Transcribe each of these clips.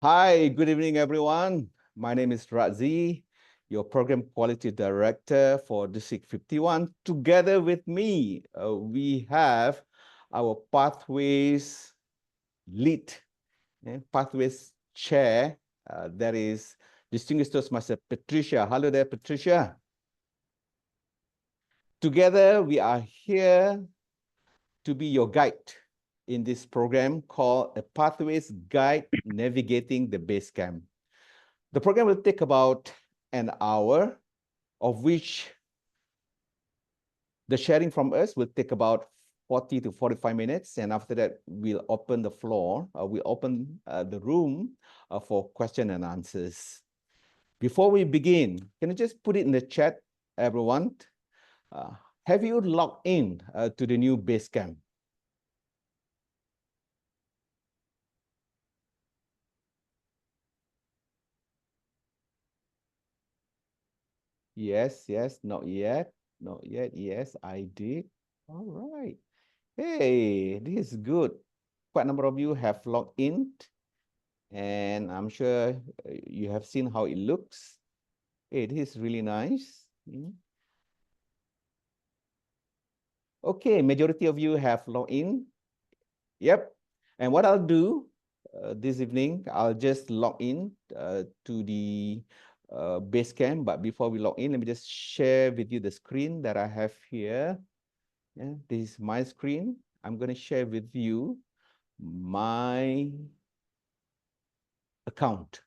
Hi, good evening, everyone. My name is Radzi, your Program Quality Director for District 51. Together with me, we have our Pathways Lead, Pathways Chair, that is Distinguished Toastmaster Patricia. Hello there, Patricia. Together, we are here to be your guide in this program called a Pathways Guide Navigating the Base Camp. The program will take about an hour, of which the sharing from us will take about 40 to 45 minutes. And after that, we'll open the floor, we'll open the room for question and answers. Before we begin, can you just put it in the chat, everyone? Have you logged in to the new base camp? Yes, not yet. Not yet. Yes, I did. All right. Hey, this is good. Quite a number of you have logged in, and I'm sure you have seen how it looks. It is really nice. Okay, majority of you have logged in. Yep. And what I'll do this evening, I'll just log in to the base camp. But before we log in, let me just share with you the screen that I have here. Yeah, this is my screen. I'm going to share with you my account.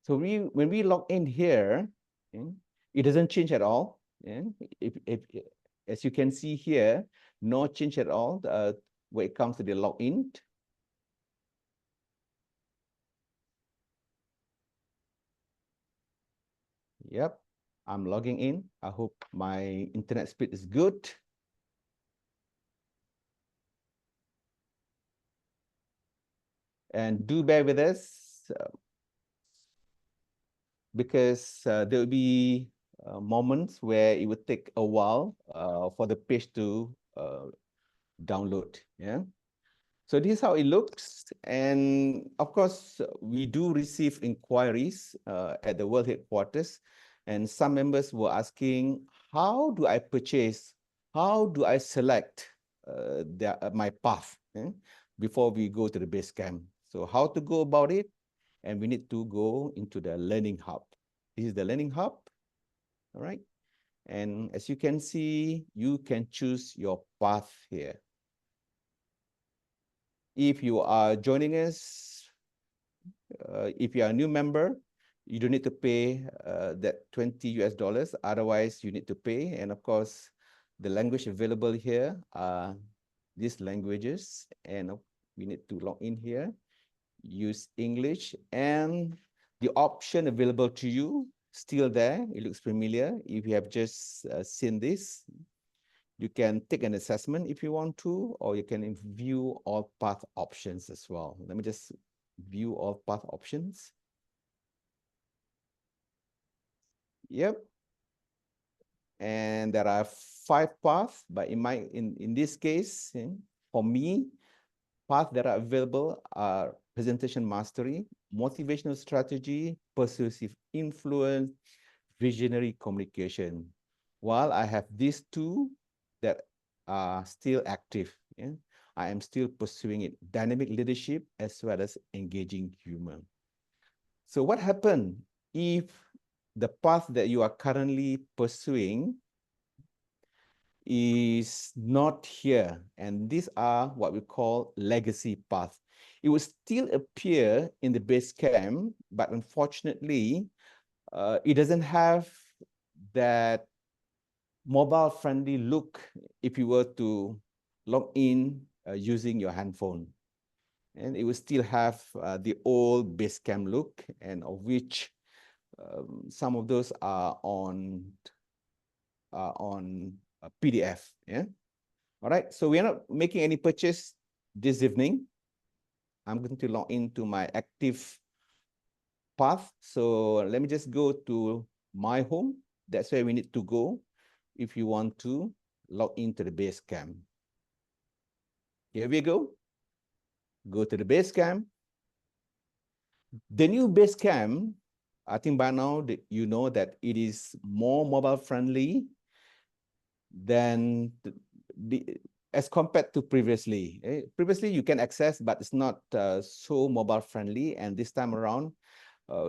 So when we log in here, it doesn't change at all. If as you can see here, no change at all when it comes to the login. Yep, I'm logging in. I hope my internet speed is good. And do bear with us because there will be moments where it would take a while for the page to download. Yeah. So this is how it looks. And of course, we do receive inquiries at the World Headquarters. And some members were asking, how do I purchase? How do I select my path before we go to the base camp? So how to go about it? And we need to go into the Learning Hub. This is the Learning Hub, all right? And as you can see, you can choose your path here. If you are joining us, if you are a new member, you don't need to pay that 20 US dollars. Otherwise, you need to pay. And of course, the language available here are these languages. And we need to log in here, use English. And the option available to you, still there. It looks familiar. If you have just seen this, you can take an assessment if you want to, or you can view all path options as well. Let me just view all path options. Yep. And there are 5 paths, but in this case, for me, paths that are available are presentation mastery, motivational strategy, persuasive influence, visionary communication. While I have these 2 that are still active, I am still pursuing it, dynamic leadership as well as engaging humor. So what happens if the path that you are currently pursuing is not here? And these are what we call legacy paths. It will still appear in the base camp, but unfortunately, it doesn't have that mobile-friendly look if you were to log in using your handphone. And it will still have the old base camp look, and of which some of those are on PDF. Yeah. All right. So we are not making any purchase this evening. I'm going to log into my active path. So let me just go to my home. That's where we need to go if you want to log into the base camp. Here we go. Go to the base camp. The new base camp, I think by now that you know that it is more mobile friendly than as compared to previously. Previously you can access, but it's not so mobile friendly. And this time around,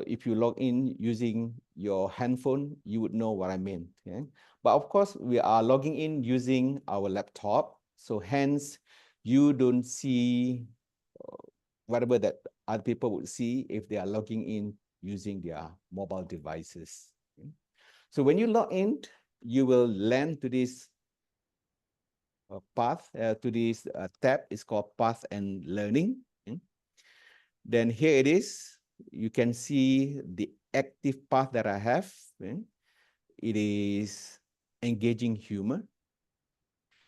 if you log in using your handphone, you would know what I mean. Okay? But of course, we are logging in using our laptop. So hence, you don't see whatever that other people would see if they are logging in using their mobile devices. Okay? So when you log in, you will land to this path, to this tab. It's called Path and Learning. Okay? Then here it is. You can see the active path that I have. Okay? It is engaging humor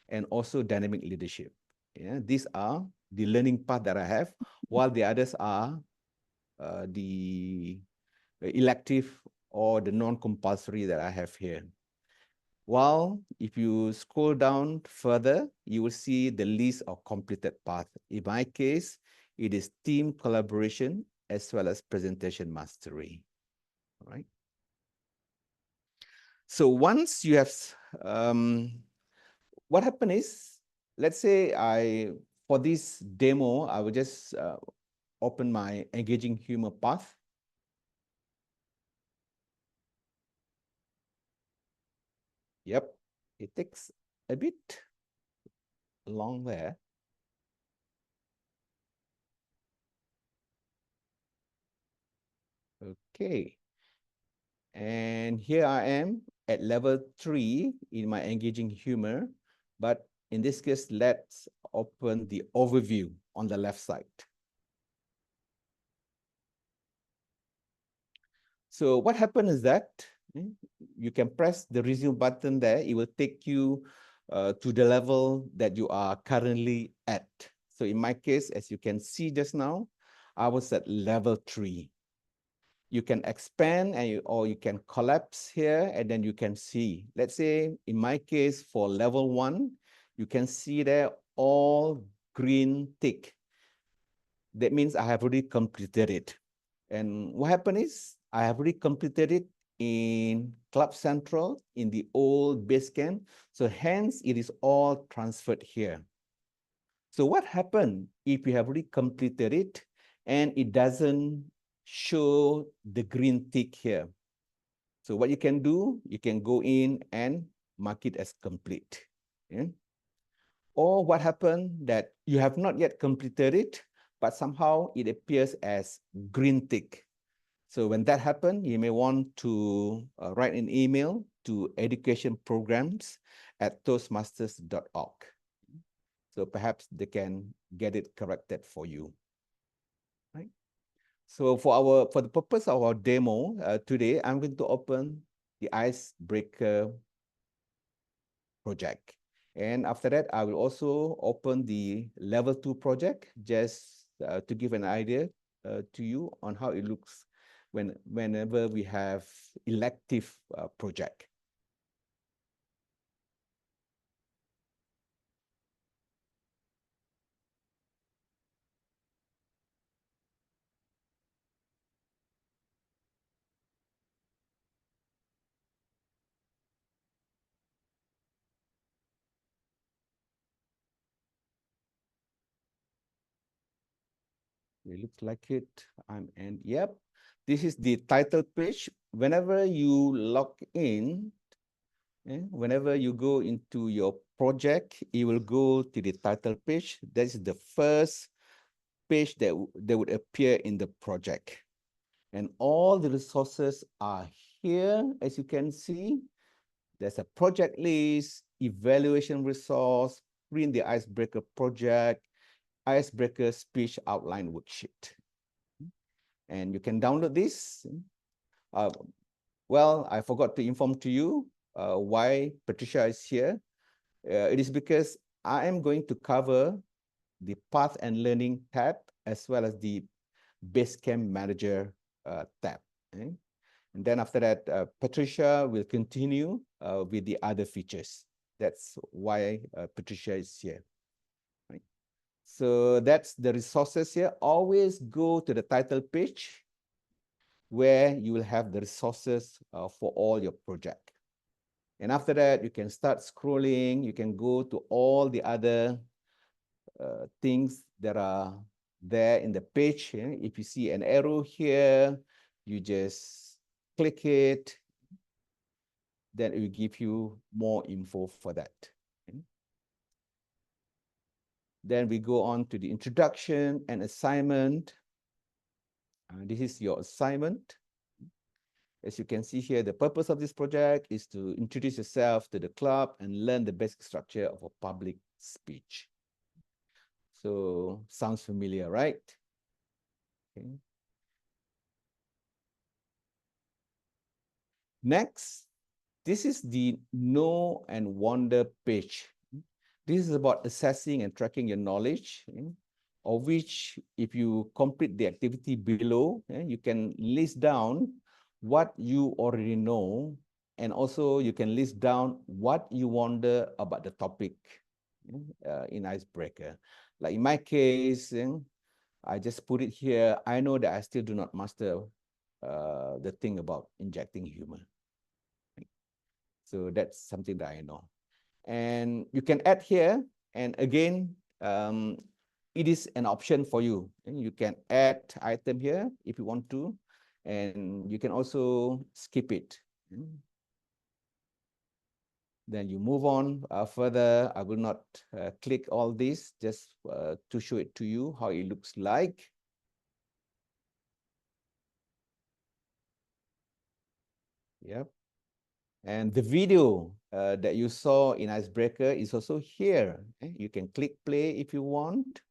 and also dynamic leadership. Yeah, these are the learning path that I have, while the others are the elective or the non-compulsory that I have here. While if you scroll down further, you will see the list of completed paths. In my case, it is team collaboration as well as presentation mastery. All right. So once you have, what happened is, let's say for this demo, I will just open my engaging humor path. Yep, it takes a bit long there. Okay. And here I am at level 3 in my engaging humor. But in this case, let's open the overview on the left side. So what happened is that you can press the resume button there. It will take you to the level that you are currently at. So in my case, as you can see just now, I was at level 3. You can expand or you can collapse here, and then you can see. Let's say in my case for level 1, you can see there all green tick. That means I have already completed it. And what happened is I have already completed it in Club Central in the old base camp. So hence it is all transferred here. So what happened if you have already completed it and it doesn't show the green tick here? So what you can do, you can go in and mark it as complete. Yeah? Or what happened that you have not yet completed it, but somehow it appears as green tick. So when that happens, you may want to write an email to educationprograms@toastmasters.org. So perhaps they can get it corrected for you. Right? So for the purpose of our demo today, I'm going to open the icebreaker project. And after that, I will also open the level 2 project just to give an idea to you on how it looks whenever we have elective project. It looks like it. And yep, this is the title page. Whenever you log in, whenever you go into your project, it will go to the title page. That is the first page that would appear in the project. And all the resources are here, as you can see. There's a project list, evaluation resource, print the icebreaker project, icebreaker speech outline worksheet. And you can download this. Well, I forgot to inform to you why Patricia is here. It is because I am going to cover the Path and Learning tab as well as the Basecamp Manager tab. Okay? And then after that, Patricia will continue with the other features. That's why Patricia is here. Right? So that's the resources here. Always go to the title page where you will have the resources for all your project. And after that, you can start scrolling. You can go to all the other things that are there in the page. If you see an arrow here, you just click it. Then it will give you more info for that. Then we go on to the introduction and assignment. This is your assignment. As you can see here, the purpose of this project is to introduce yourself to the club and learn the basic structure of a public speech. So, sounds familiar, right? Okay. Next, this is the Know and Wonder page. This is about assessing and tracking your knowledge, of which if you complete the activity below, you can list down what you already know, and also you can list down what you wonder about the topic in Icebreaker. Like in my case, I just put it here. I know that I still do not master the thing about injecting humor. So that's something that I know. And you can add here, and again, it is an option for you. And you can add item here if you want to, and you can also skip it. Then you move on further. I will not click all this, just to show it to you how it looks like. Yep. And the video that you saw in Icebreaker is also here. You can click play if you want.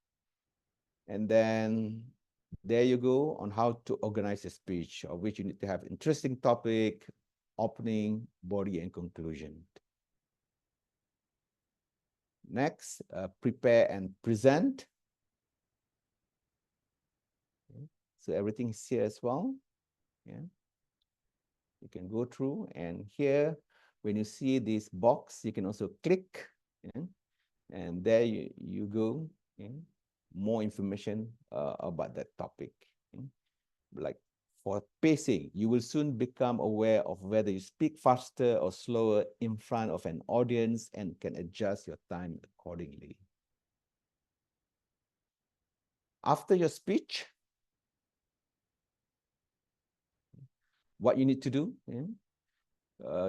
And then there you go on how to organize a speech, of which you need to have interesting topic, opening, body, and conclusion. Next, prepare and present. Okay. So everything is here as well. Yeah. You can go through, and here, when you see this box, you can also click, and there you go. More information about that topic. Like for pacing, you will soon become aware of whether you speak faster or slower in front of an audience and can adjust your time accordingly. After your speech, what you need to do,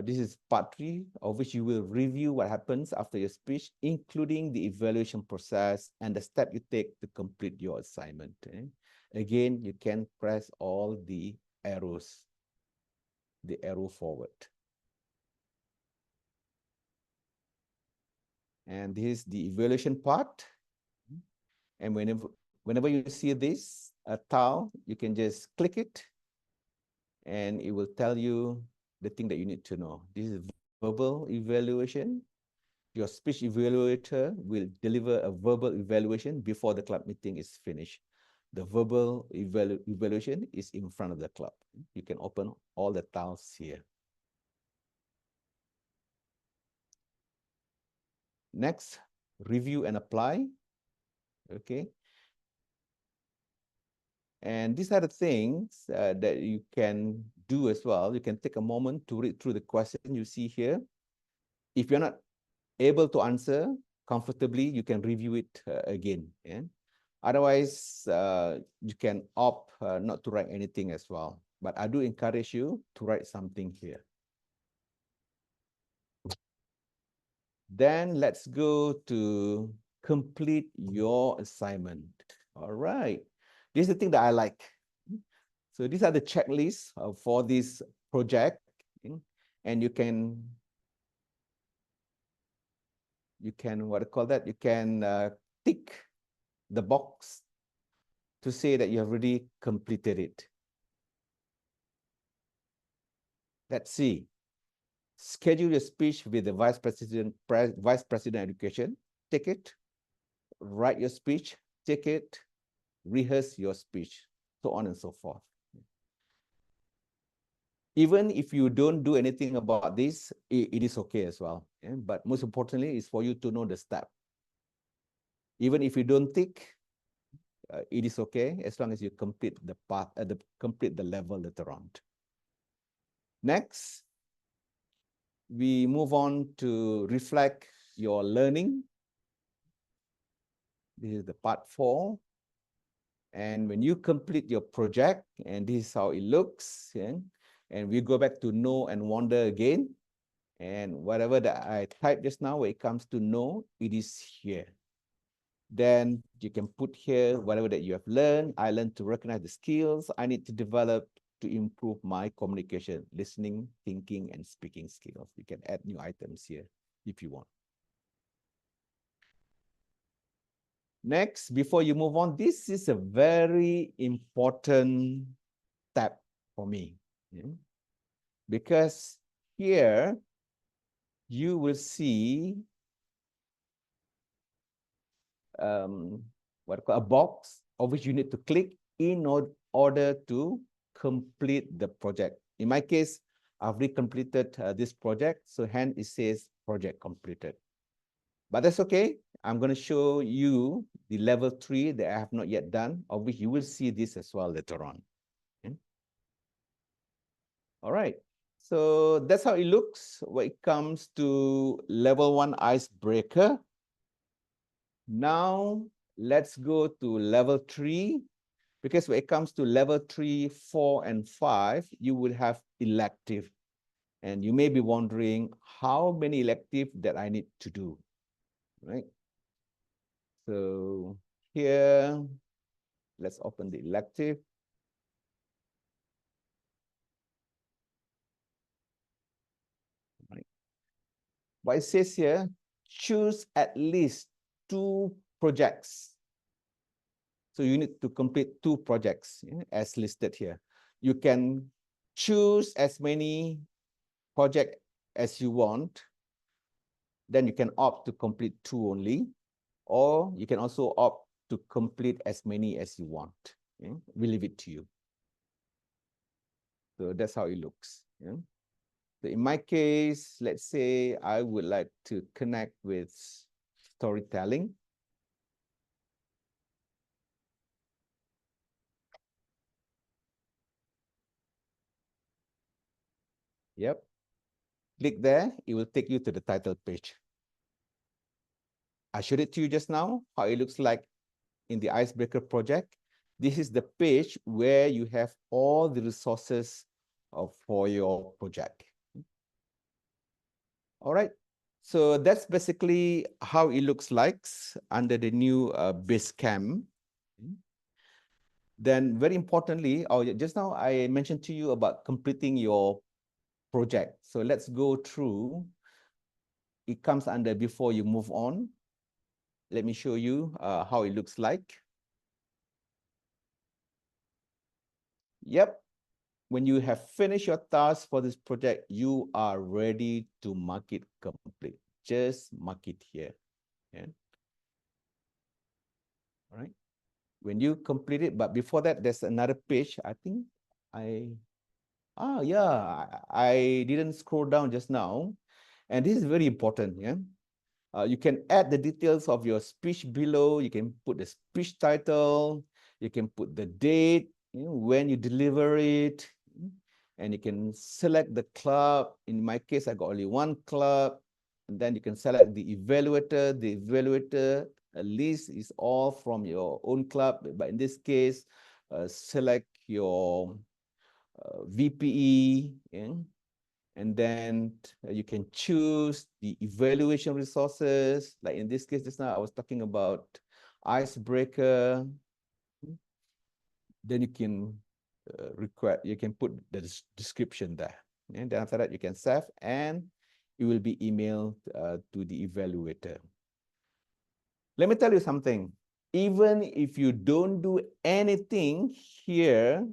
this is part 3, of which you will review what happens after your speech, including the evaluation process and the step you take to complete your assignment. Again, you can press all the arrows, the arrow forward. And this is the evaluation part. And whenever you see this tile, you can just click it, and it will tell you the thing that you need to know. This is verbal evaluation. Your speech evaluator will deliver a verbal evaluation before the club meeting is finished. The verbal evaluation is in front of the club. You can open all the tiles here. Next, review and apply. Okay. And these are the things that you can do as well. You can take a moment to read through the question you see here. If you're not able to answer comfortably, you can review it again. Yeah? Otherwise, you can opt not to write anything as well. But I do encourage you to write something here. Then let's go to complete your assignment. All right. This is the thing that I like. So these are the checklists for this project. And you can what do you call that? You can tick the box to say that you have already completed it. Let's see. Schedule your speech with the Vice President Education. Take it. Write your speech. Take it. Rehearse your speech. So on and so forth. Even if you don't do anything about this, it is okay as well. Yeah? But most importantly, is for you to know the step. Even if you don't tick, it is okay as long as you complete the path, complete the level later on. Next, we move on to reflect your learning. This is the part 4. And when you complete your project, and this is how it looks, yeah? And we go back to know and wonder again. And whatever that I typed just now, when it comes to know, it is here. Then you can put here whatever that you have learned. I learned to recognize the skills I need to develop to improve my communication, listening, thinking, and speaking skills. You can add new items here if you want. Next, before you move on, this is a very important tab for me. Yeah? Because here you will see a box of which you need to click in order to complete the project. In my case, I've already completed this project, so hence it says project completed. But that's okay. I'm going to show you the level 3 that I have not yet done, of which you will see this as well later on. Okay? All right. So that's how it looks when it comes to level 1 icebreaker. Now, let's go to level 3, because when it comes to level 3, 4, and 5, you will have elective. And you may be wondering how many elective that I need to do, right? So here, let's open the elective. Right. What it says here, choose at least 2 projects. So you need to complete 2 projects, yeah, as listed here. You can choose as many projects as you want. Then you can opt to complete 2 only, or you can also opt to complete as many as you want. Yeah? We leave it to you. So that's how it looks. Yeah? So in my case, let's say I would like to connect with storytelling. Yep. Click there, it will take you to the title page. I showed it to you just now, how it looks like in the Icebreaker project. This is the page where you have all the resources for your project. All right. So that's basically how it looks like under the new Basecamp. Then very importantly, just now I mentioned to you about completing your project. So let's go through. It comes under before you move on. Let me show you how it looks like. Yep. When you have finished your task for this project, you are ready to mark it complete. Just mark it here. Yeah. All right. When you complete it, but before that, there's another page. I think I didn't scroll down just now. And this is very important. Yeah. You can add the details of your speech below. You can put the speech title. You can put the date, when you deliver it. And you can select the club. In my case, I got only 1 club. And then you can select the evaluator. The evaluator list is all from your own club. But in this case, select your VPE. Yeah? And then you can choose the evaluation resources. Like in this case, just now I was talking about icebreaker. Then you can you can put the description there. And then after that, you can save and it will be emailed to the evaluator. Let me tell you something. Even if you don't do anything here,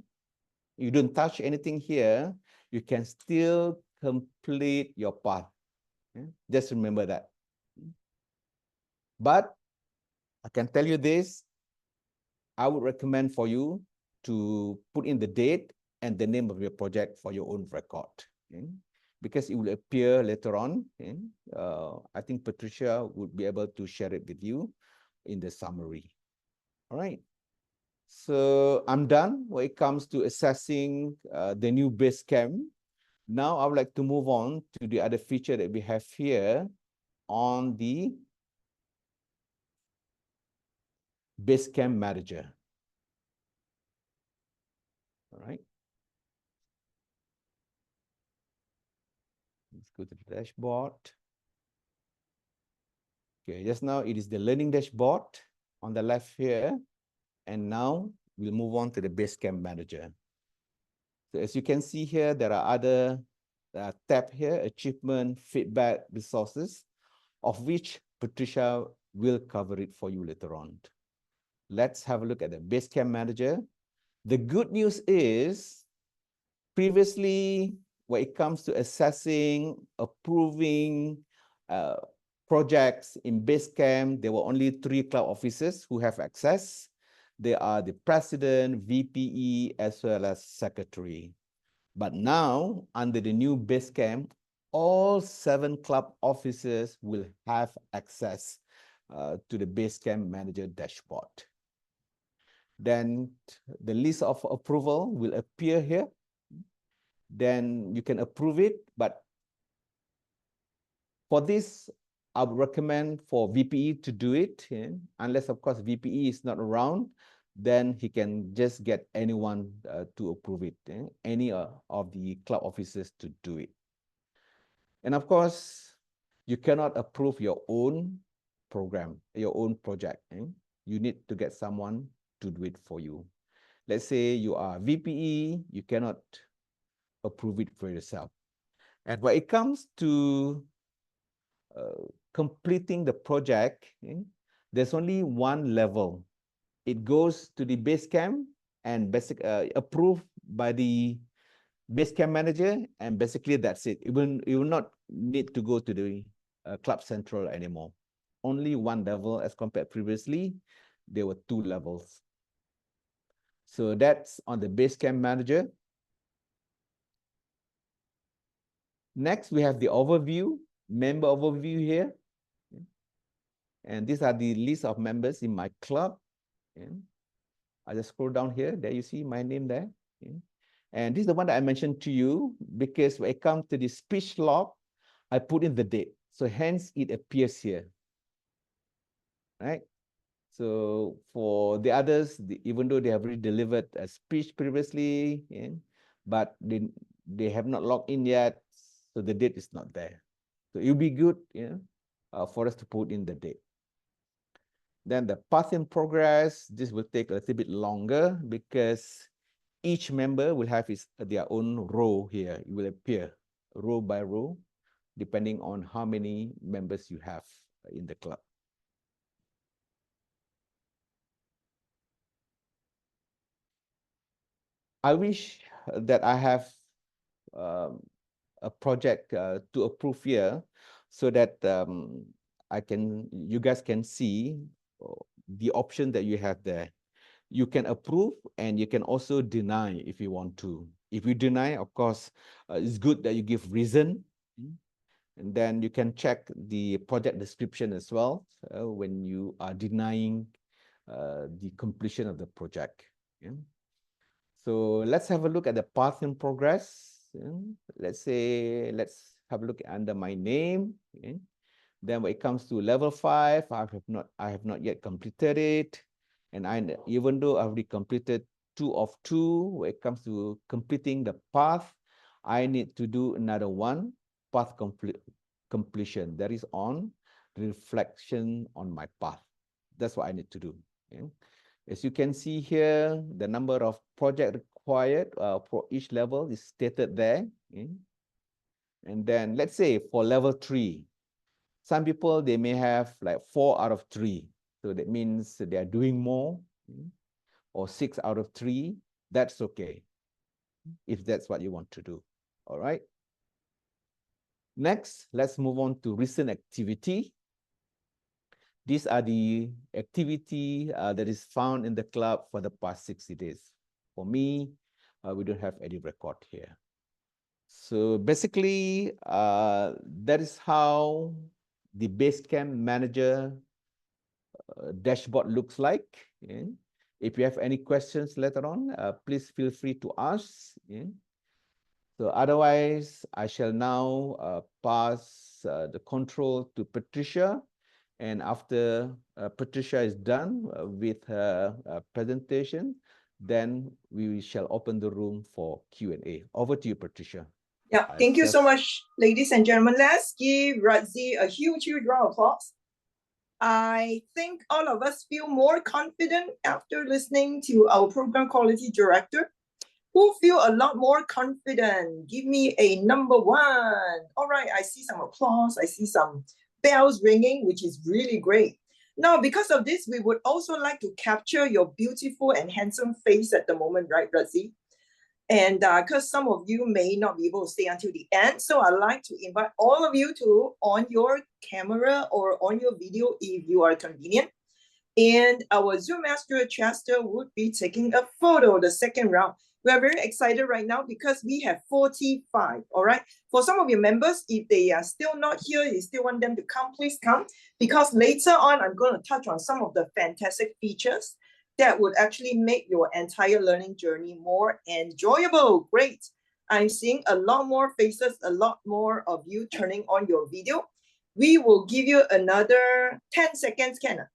you don't touch anything here, you can still complete your path. Just remember that. But I can tell you this, I would recommend for you to put in the date and the name of your project for your own record. Because it will appear later on. I think Patricia would be able to share it with you. in the summary. All right. So I'm done when it comes to assessing the new base camp. Now I would like to move on to the other feature that we have here on the base camp manager. All right. Let's go to the dashboard. Okay, just now it is the learning dashboard on the left here. And now we'll move on to the base camp manager. So as you can see here, there are other tab here, achievement, feedback, resources, of which Patricia will cover it for you later on. Let's have a look at the base camp manager. The good news is, previously, when it comes to assessing, approving projects in Basecamp, there were only 3 cloud officers who have access. They are the president, VPE, as well as secretary. But now, under the new Basecamp, all 7 club officers will have access to the Basecamp manager dashboard. Then the list of approval will appear here. Then you can approve it, but for this, I would recommend for VPE to do it, unless of course VPE is not around, then he can just get anyone to approve it, any of the club officers to do it. And of course, you cannot approve your own program, your own project. You need to get someone to do it for you. Let's say you are VPE, you cannot approve it for yourself. And when it comes to completing the project, there's only one level. It goes to the Basecamp and approved by the Basecamp manager, and basically that's it. It will not need to go to the Club Central anymore. Only one level as compared previously. There were 2 levels. So that's on the Basecamp manager. Next, we have the overview, member overview here. And these are the list of members in my club. I just scroll down here. There you see my name there. And this is the one that I mentioned to you, because when I come to the speech log, I put in the date. So hence it appears here. Right? So for the others, even though they have already delivered a speech previously, but they have not logged in yet, so the date is not there. So it will be good for us to put in the date. Then the path in progress, this will take a little bit longer because each member will have their own row here. It will appear row by row, depending on how many members you have in the club. I wish that I have a project to approve here, so that you guys can see the option that you have there. You can approve and you can also deny if you want to. If you deny, of course, it's good that you give reason. And then you can check the project description as well when you are denying the completion of the project. So let's have a look at the path in progress. Let's have a look under my name. Then when it comes to level 5, I have not yet completed it. And even though I've already completed 2 of 2, when it comes to completing the path, I need to do another one, path completion. That is on reflection on my path. That's what I need to do. As you can see here, the number of project required for each level is stated there. And then let's say for level 3, some people, they may have like 4 out of 3. So that means they are doing more, or 6 out of 3. That's okay, if that's what you want to do. All right. Next, let's move on to recent activity. These are the activity that is found in the club for the past 60 days. For me, we don't have any record here. So basically, that is how the Basecamp manager dashboard looks like. Yeah. If you have any questions later on, please feel free to ask. Yeah. So otherwise, I shall now pass the control to Patricia. And after Patricia is done with her presentation, then we shall open the room for Q&A. Over to you, Patricia. Yeah, thank you so much, ladies and gentlemen. Let's give Radzi a huge, huge round of applause. I think all of us feel more confident after listening to our program quality director. Who feel a lot more confident? Give me a number one. All right, I see some applause. I see some bells ringing, which is really great. Now, because of this, we would also like to capture your beautiful and handsome face at the moment, right, Radzi? And because some of you may not be able to stay until the end, so I'd like to invite all of you to on your camera or on your video if you are convenient. And our Zoom Master Chester would be taking a photo the second round. We are very excited right now because we have 45, all right? For some of your members, if they are still not here, you still want them to come, please come. Because later on, I'm going to touch on some of the fantastic features that would actually make your entire learning journey more enjoyable. Great. I'm seeing a lot more faces, a lot more of you turning on your video. We will give you another 10 seconds, Ken.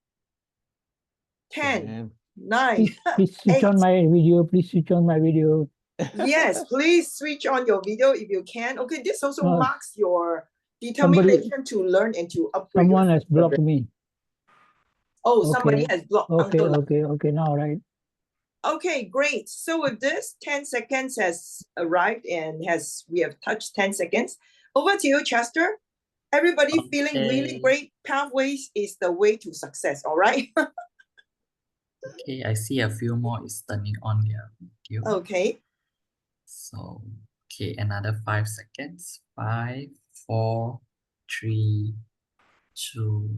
10, 9, please switch 8. on my video. Please switch on my video. Yes, please switch on your video if you can. Okay, this also marks your determination to learn and to upgrade. Someone has blocked me. Oh, okay. Somebody has blocked. Okay, now, right. Okay, great. So with this, 10 seconds has arrived and we have touched 10 seconds. Over to you, Chester. Everybody feeling really great. Pathways is the way to success, all right? Okay, I see a few more is turning on here. Okay. So, okay, another 5 seconds. 5, 4, 3, 2,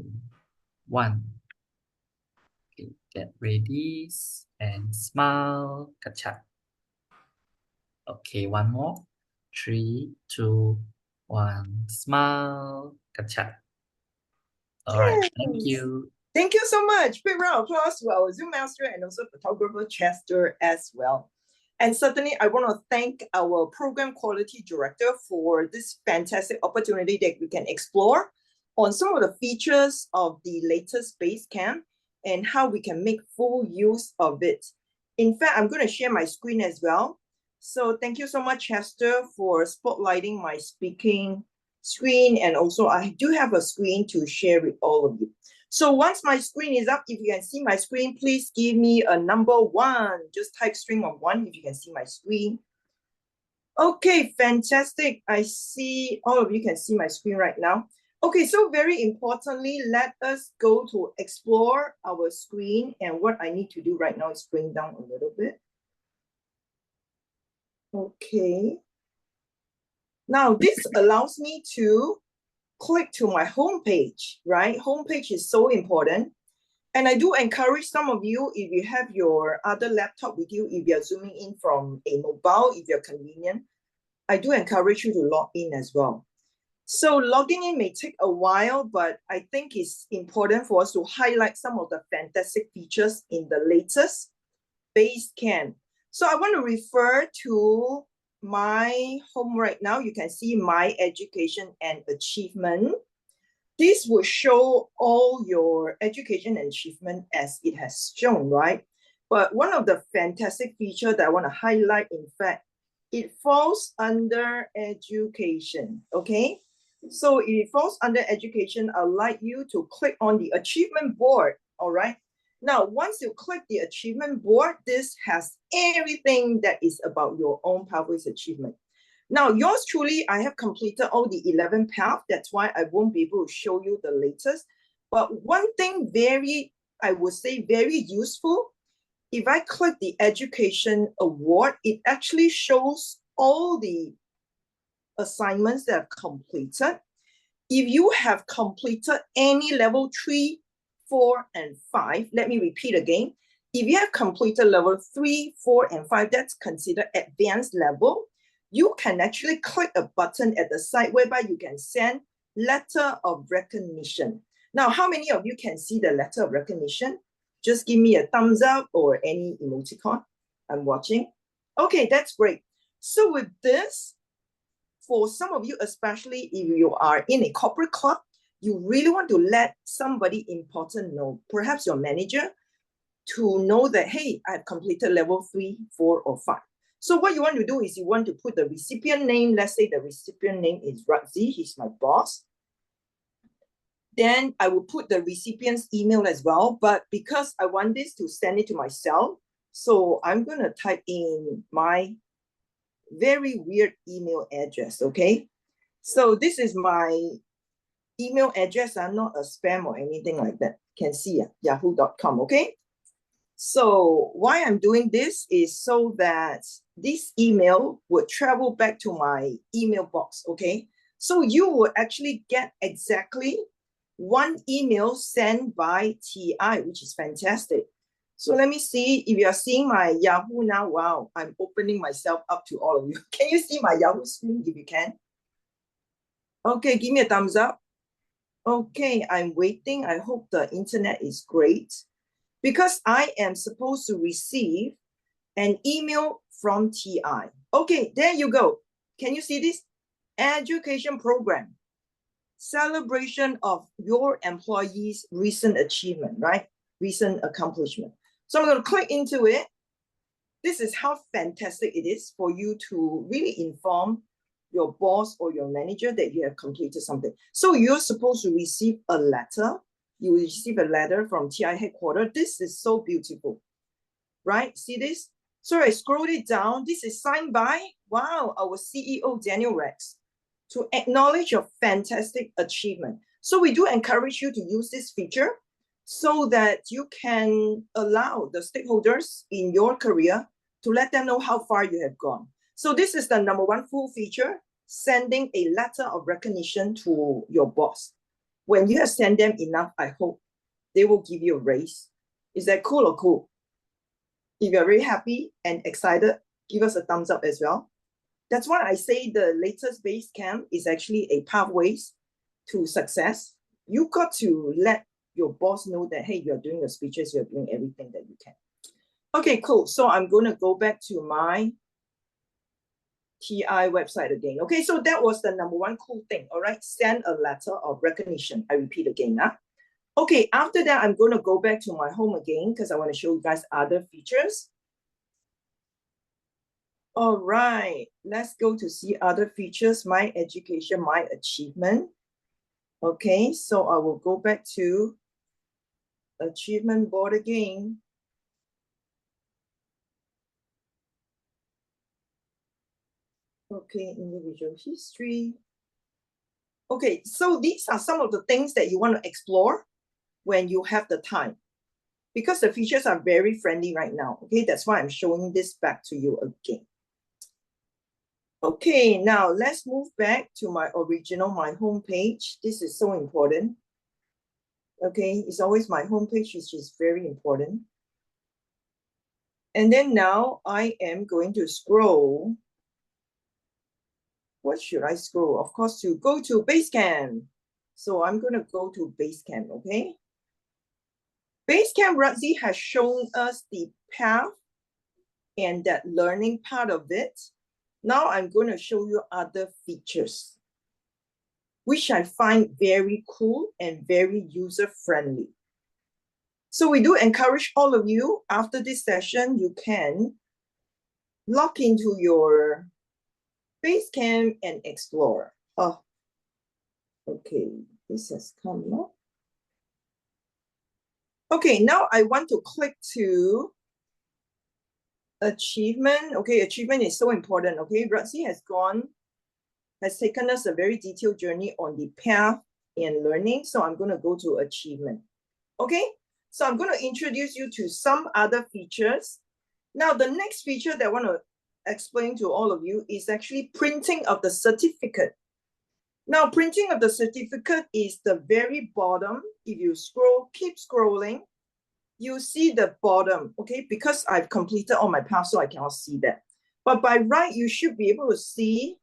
1. Okay, get ready and smile. Kachat. Okay, one more. 3, 2, 1. Smile. Kachat. All right, thank you. Thank you so much. Big round of applause to our Zoom master and also photographer Chester as well. And certainly I want to thank our program quality director for this fantastic opportunity that we can explore on some of the features of the latest Basecamp and how we can make full use of it. In fact, I'm going to share my screen as well. So thank you so much, Chester, for spotlighting my speaking screen. And also I do have a screen to share with all of you. So once my screen is up, if you can see my screen, please give me a number 1. Just type string of 1 if you can see my screen. Okay, fantastic. I see all of you can see my screen right now. Okay, so very importantly, let us go to explore our screen. And what I need to do right now is bring down a little bit. Okay. Now this allows me to click to my homepage, right? Homepage is so important. And I do encourage some of you, if you have your other laptop with you, if you're zooming in from a mobile, if you're convenient, I do encourage you to log in as well. So logging in may take a while, but I think it's important for us to highlight some of the fantastic features in the latest Basecamp. So I want to refer to my home right now. You can see my education and achievement. This will show all your education and achievement as it has shown, right? But one of the fantastic features that I want to highlight, in fact, it falls under education, okay? So if it falls under education, I'd like you to click on the achievement board, all right? Now, once you click the achievement board, this has everything that is about your own Pathways achievement. Now, yours truly, I have completed all the 11 paths. That's why I won't be able to show you the latest. But one thing I would say very useful, if I click the education award, it actually shows all the assignments that I've completed. If you have completed any level 3, 4, and 5, let me repeat again. If you have completed level 3, 4, and 5, that's considered advanced level. You can actually click a button at the side whereby you can send letter of recognition. Now, how many of you can see the letter of recognition? Just give me a thumbs up or any emoticon. I'm watching. Okay, that's great. So with this, for some of you, especially if you are in a corporate club, you really want to let somebody important know, perhaps your manager, to know that, hey, I've completed level 3, 4, or 5. So what you want to do is you want to put the recipient name. Let's say the recipient name is Radzi. He's my boss. Then I will put the recipient's email as well. But because I want this to send it to myself, so I'm going to type in my very weird email address, okay? So this is my email address. I'm not a spam or anything like that. Can see yahoo.com, okay? So why I'm doing this is so that this email would travel back to my email box, okay? So you will actually get exactly one email sent by TI, which is fantastic. So let me see if you are seeing my Yahoo now. Wow, I'm opening myself up to all of you. Can you see my Yahoo screen if you can? Okay, give me a thumbs up. Okay, I'm waiting. I hope the internet is great. Because I am supposed to receive an email from TI. Okay, there you go. Can you see this? Education program. Celebration of your employees' recent achievement, right? Recent accomplishment. So I'm going to click into it. This is how fantastic it is for you to really inform your boss or your manager that you have completed something. So you're supposed to receive a letter. You will receive a letter from TI headquarters. This is so beautiful, right? See this? So I scrolled it down. This is signed by, wow, our CEO, Daniel Rex, to acknowledge your fantastic achievement. So we do encourage you to use this feature so that you can allow the stakeholders in your career to let them know how far you have gone. So this is the #1 full feature, sending a letter of recognition to your boss. When you have sent them enough, I hope they will give you a raise. Is that cool or cool? If you're very happy and excited, give us a thumbs up as well. That's why I say the latest base camp is actually a pathways to success. You got to let your boss know that, hey, you're doing your speeches, you're doing everything that you can. Okay, cool. So I'm going to go back to my TI website again. Okay, so that was the #1 cool thing. All right, send a letter of recognition. I repeat again. Okay, after that, I'm going to go back to my home again because I want to show you guys other features. All right, let's go to see other features. My education, my achievement. Okay, so I will go back to achievement board again. Okay, individual history. Okay, so these are some of the things that you want to explore when you have the time, because the features are very friendly right now. Okay, that's why I'm showing this back to you again. Okay, now let's move back to my original, my home page. This is so important. Okay, it's always my home page, which is very important. And then now I am going to scroll. What should I scroll? Of course, to go to Basecamp. So I'm going to go to Basecamp, okay? Basecamp Radzi has shown us the path and that learning part of it. Now I'm going to show you other features, which I find very cool and very user-friendly. So we do encourage all of you, after this session, you can log into your Basecamp and explore. Oh, okay, this has come up. Okay, now I want to click to achievement. Okay, achievement is so important. Okay, Radzi has taken us a very detailed journey on the path and learning. So I'm going to go to achievement. Okay, so I'm going to introduce you to some other features. Now, the next feature that I want to explain to all of you is actually printing of the certificate. Now, printing of the certificate is the very bottom. If you scroll, keep scrolling, you see the bottom, okay? Because I've completed all my paths, so I cannot see that. But by right, you should be able to see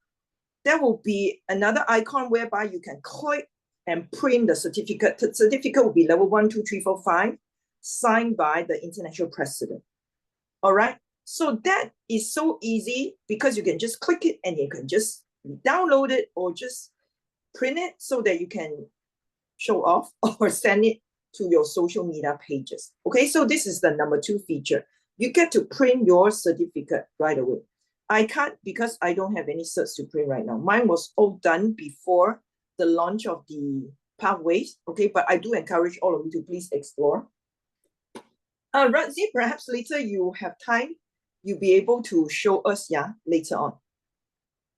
there will be another icon whereby you can click and print the certificate. The certificate will be level 1, 2, 3, 4, 5, signed by the international president. All right. So that is so easy because you can just click it and you can just download it or just print it so that you can show off or send it to your social media pages. Okay, so this is the number 2 feature. You get to print your certificate right away. I can't because I don't have any certs to print right now. Mine was all done before the launch of the pathways. Okay, but I do encourage all of you to please explore. Radzi, perhaps later you have time, you'll be able to show us, later on.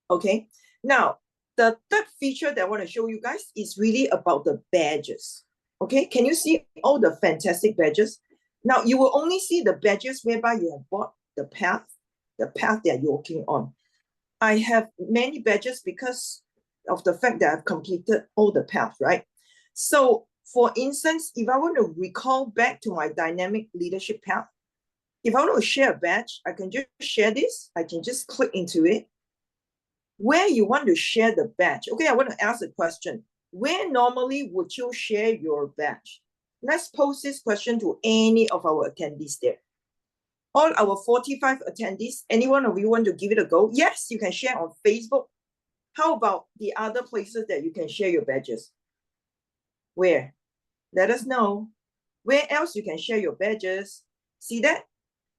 Okay, now the third feature that I want to show you guys is really about the badges. Okay, can you see all the fantastic badges? Now you will only see the badges whereby you have bought the path that you're working on. I have many badges because of the fact that I've completed all the paths, right? So for instance, if I want to recall back to my dynamic leadership path, if I want to share a badge, I can just share this. I can just click into it. Where you want to share the badge. Okay, I want to ask a question. Where normally would you share your badge? Let's pose this question to any of our attendees there. All our 45 attendees, any one of you want to give it a go? Yes, you can share on Facebook. How about the other places that you can share your badges? Where? Let us know. Where else you can share your badges? See that?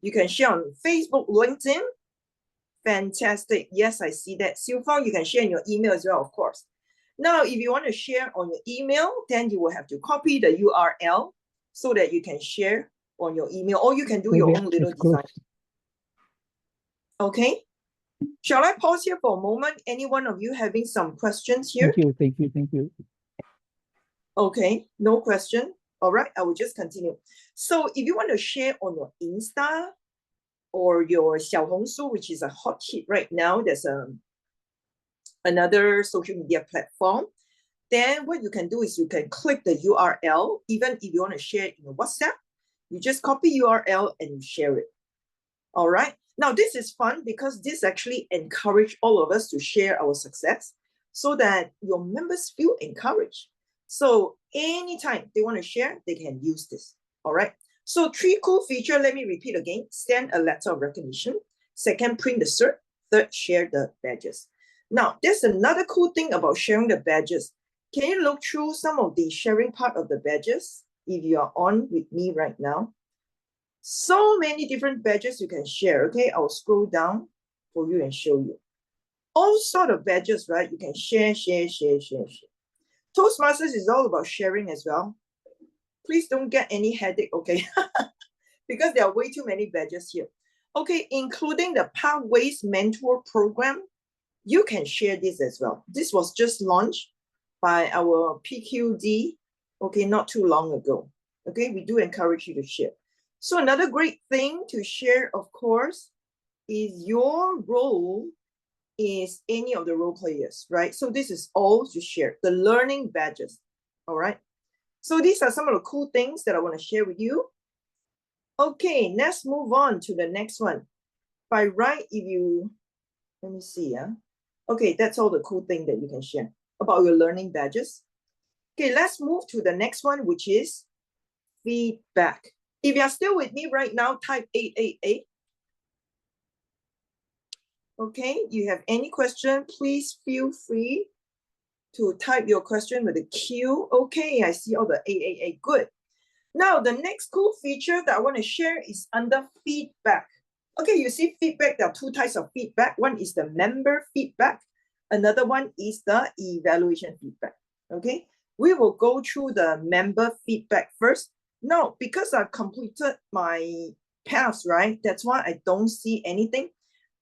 You can share on Facebook, LinkedIn. Fantastic. Yes, I see that. Silfang, you can share in your email as well, of course. Now, if you want to share on your email, then you will have to copy the URL so that you can share on your email, or you can do your own little design. Okay. Shall I pause here for a moment? Any one of you having some questions here? Thank you. Okay, no question. All right, I will just continue. So if you want to share on your Insta or your Xiaohongshu, which is a hot hit right now, there's another social media platform, then what you can do is you can click the URL. Even if you want to share it in WhatsApp, you just copy URL and you share it. All right. Now, this is fun because this actually encourages all of us to share our success so that your members feel encouraged. So anytime they want to share, they can use this. All right. So 3 cool features. Let me repeat again. Send a letter of recognition. Second, print the cert. Third, share the badges. Now, there's another cool thing about sharing the badges. Can you look through some of the sharing part of the badges if you are on with me right now? So many different badges you can share. Okay, I'll scroll down for you and show you. All sort of badges, right? You can share. Toastmasters is all about sharing as well. Please don't get any headache, okay? Because there are way too many badges here. Okay, including the Pathways Mentor Program, you can share this as well. This was just launched by our PQD, okay, not too long ago. Okay, we do encourage you to share. So another great thing to share, of course, is your role is any of the role players, right? So this is all to share, the learning badges, all right? So these are some of the cool things that I want to share with you. Okay, let's move on to the next one. By right, if you, let me see, okay, that's all the cool thing that you can share about your learning badges. Okay, let's move to the next one, which is feedback. If you're still with me right now, type 888. Okay, you have any question, please feel free to type your question with a Q. Okay, I see all the 888, good. Now, the next cool feature that I want to share is under feedback. Okay, you see feedback, there are 2 types of feedback. One is the member feedback. Another one is the evaluation feedback. Okay, we will go through the member feedback first. Now, because I've completed my paths, right? That's why I don't see anything.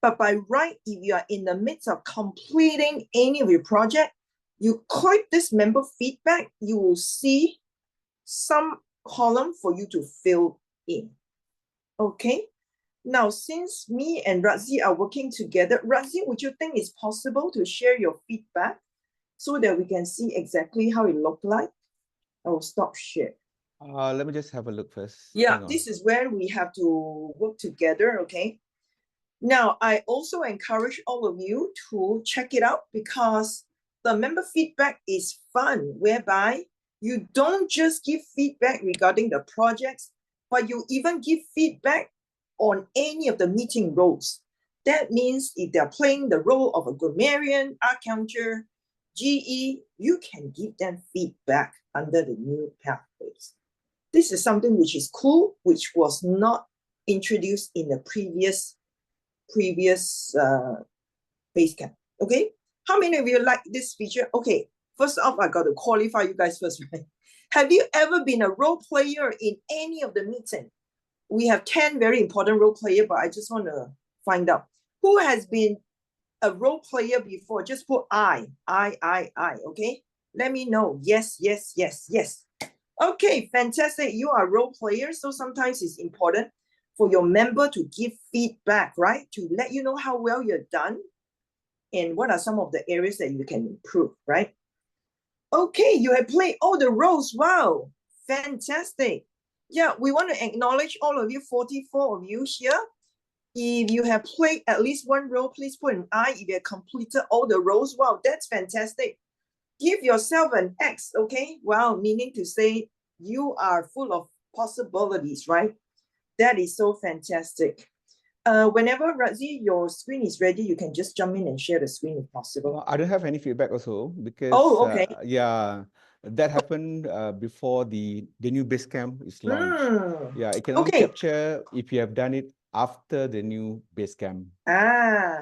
But by right, if you are in the midst of completing any of your project, you click this member feedback, you will see some column for you to fill in. Okay. Now, since me and Radzi are working together, Radzi, would you think it's possible to share your feedback so that we can see exactly how it looked like? I will stop share. Let me just have a look first. Yeah, this is where we have to work together, okay? Now, I also encourage all of you to check it out because the member feedback is fun, whereby you don't just give feedback regarding the projects, but you even give feedback on any of the meeting roles. That means if they're playing the role of a grammarian, architecture, GE, you can give them feedback under the new pathways. This is something which is cool, which was not introduced in the previous Basecamp. Okay, how many of you like this feature? Okay, first off, I got to qualify you guys first, right? Have you ever been a role player in any of the meeting? We have 10 very important role player, but I just want to find out who has been a role player before. Just put I, okay? Let me know. Yes, yes, yes, yes. Okay, fantastic. You are role players, so sometimes it's important for your member to give feedback, right? To let you know how well you're done and what are some of the areas that you can improve, right? Okay, you have played all the roles. Wow, fantastic. Yeah, we want to acknowledge all of you, 44 of you here. If you have played at least one role, please put an I. If you have completed all the roles, wow, that's fantastic. Give yourself an X, okay? Wow, meaning to say you are full of possibilities, right? That is so fantastic. Whenever, Radzi, your screen is ready, you can just jump in and share the screen if possible. I don't have any feedback also because okay. Yeah, that happened before the new Basecamp is launched. Yeah, it can only Okay. capture if you have done it after the new Basecamp.